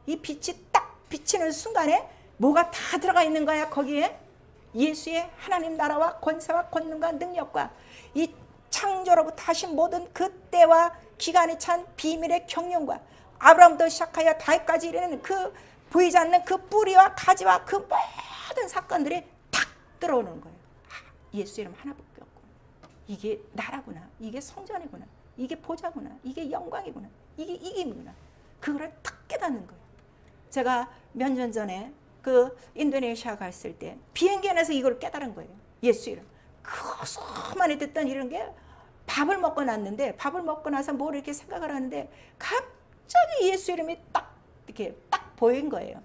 이 빛이 딱 비치는 순간에 뭐가 다 들어가 있는 거야. 거기에 예수의 하나님 나라와 권세와 권능과 능력과 이 창조로부터 하신 모든 그때와 기간이 찬 비밀의 경륜과 아브라함부터 시작하여 다윗까지 이르는 그 보이지 않는 그 뿌리와 가지와 그 모든 사건들이 탁 들어오는 거예요. 예수 이름 하나밖에 없고 이게 나라구나, 이게 성전이구나, 이게 보좌구나, 이게 영광이구나, 이게 이김이구나. 그거를 탁 깨닫는 거예요. 제가 몇 년 전에 그 인도네시아 갔을 때 비행기 안에서 이걸 깨달은 거예요. 예수 이름. 수많이 듣던 이런 게 밥을 먹고 났는데, 밥을 먹고 나서 뭘 이렇게 생각을 하는데 갑자기 예수 이름이 딱 이렇게 딱 보인 거예요.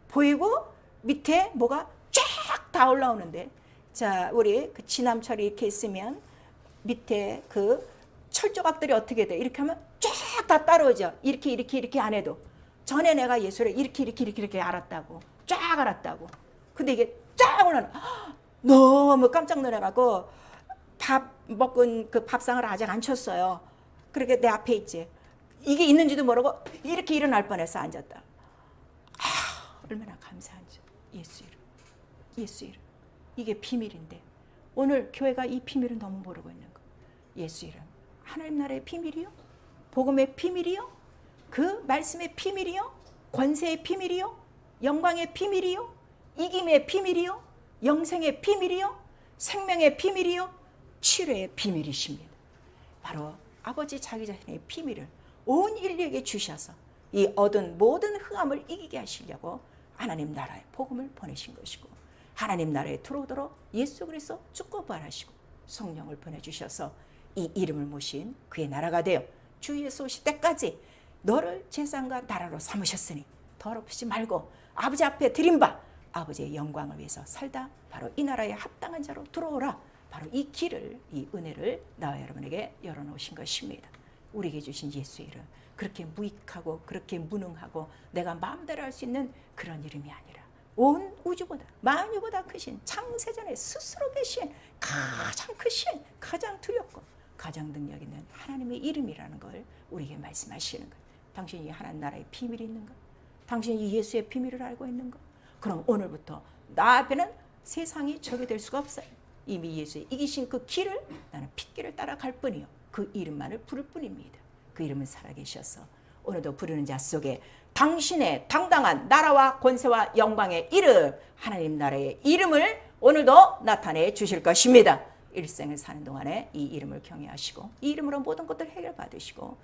보이고 밑에 뭐가 쫙 다 올라오는데, 자 우리 그 지남철이 이렇게 있으면 밑에 그 철조각들이 어떻게 돼? 이렇게 하면 쫙 다 따라오죠. 이렇게 안 해도 전에 내가 예수를 이렇게 알았다고, 쫙 알았다고. 근데 이게 쫙 올라오는, 너무 깜짝 놀라가지고 밥 먹은 그 밥상을 아직 안 쳤어요. 그렇게 내 앞에 있지. 이게 있는지도 모르고 이렇게 일어날 뻔해서 앉았다. 얼마나 감사한지. 예수 이름, 예수 이름. 이게 비밀인데 오늘 교회가 이 비밀을 너무 모르고 있는 거. 예수 이름, 하나님 나라의 비밀이요, 복음의 비밀이요, 그 말씀의 비밀이요, 권세의 비밀이요, 영광의 비밀이요, 이김의 비밀이요, 영생의 비밀이요, 생명의 비밀이요, 치료의 비밀이십니다. 바로 아버지 자기 자신의 비밀을 온 인류에게 주셔서 이 얻은 모든 흑암을 이기게 하시려고 하나님 나라의 복음을 보내신 것이고 하나님 나라에 들어오도록 예수 그리스도 죽고 부활하시고 성령을 보내주셔서 이 이름을 모신 그의 나라가 되어 주 예수 오실 때까지 너를 제사장과 나라로 삼으셨으니 더럽히지 말고 아버지 앞에 드린 바 아버지의 영광을 위해서 살다 바로 이 나라에 합당한 자로 들어오라. 바로 이 길을, 이 은혜를 나와 여러분에게 열어놓으신 것입니다. 우리에게 주신 예수의 이름, 그렇게 무익하고 그렇게 무능하고 내가 마음대로 할 수 있는 그런 이름이 아니라 온 우주보다 만유보다 크신 창세전에 스스로 계신 가장 크신 가장 두렵고 가장 능력 있는 하나님의 이름이라는 걸 우리에게 말씀하시는 거예요. 당신이 하나님 나라의 비밀이 있는가? 당신이 이 예수의 비밀을 알고 있는가? 그럼 오늘부터 나 앞에는 세상이 적이 될 수가 없어요. 이미 예수의 이기신 그 길을 나는 핏길을 따라갈 뿐이요 그 이름만을 부를 뿐입니다. 그 이름은 살아계셔서 오늘도 부르는 자 속에 당신의 당당한 나라와 권세와 영광의 이름, 하나님 나라의 이름을 오늘도 나타내 주실 것입니다. 일생을 사는 동안에 이 이름을 경외하시고 이 이름으로 모든 것들 해결받으시고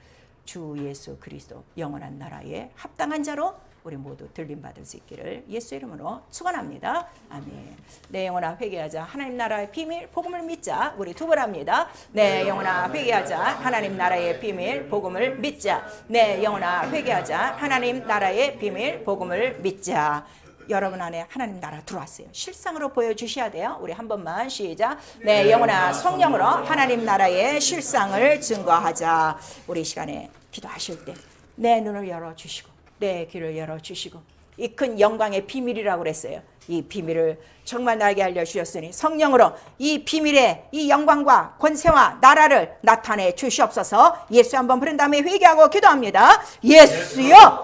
주 예수 그리스도 영원한 나라에 합당한 자로 우리 모두 들림받을 수 있기를 예수 이름으로 축원합니다. 아멘. 내 영혼아 회개하자. 하나님 나라의 비밀 복음을 믿자. 우리 두 번 합니다. 내 영혼아 회개하자. 하나님 나라의 비밀 복음을 믿자. 내 영혼아 회개하자. 하나님 나라의 비밀 복음을 믿자. 여러분 안에 하나님 나라 들어왔어요. 실상으로 보여주셔야 돼요. 우리 한 번만 시작. 내 영혼아 성령으로 하나님 나라의 실상을 증거하자. 우리 시간에 기도하실 때 내 눈을 열어주시고 내 귀를 열어주시고 이 큰 영광의 비밀이라고 그랬어요. 이 비밀을 정말 나에게 알려주셨으니 성령으로 이 비밀의 이 영광과 권세와 나라를 나타내 주시옵소서. 예수 한번 부른 다음에 회개하고 기도합니다. 예수여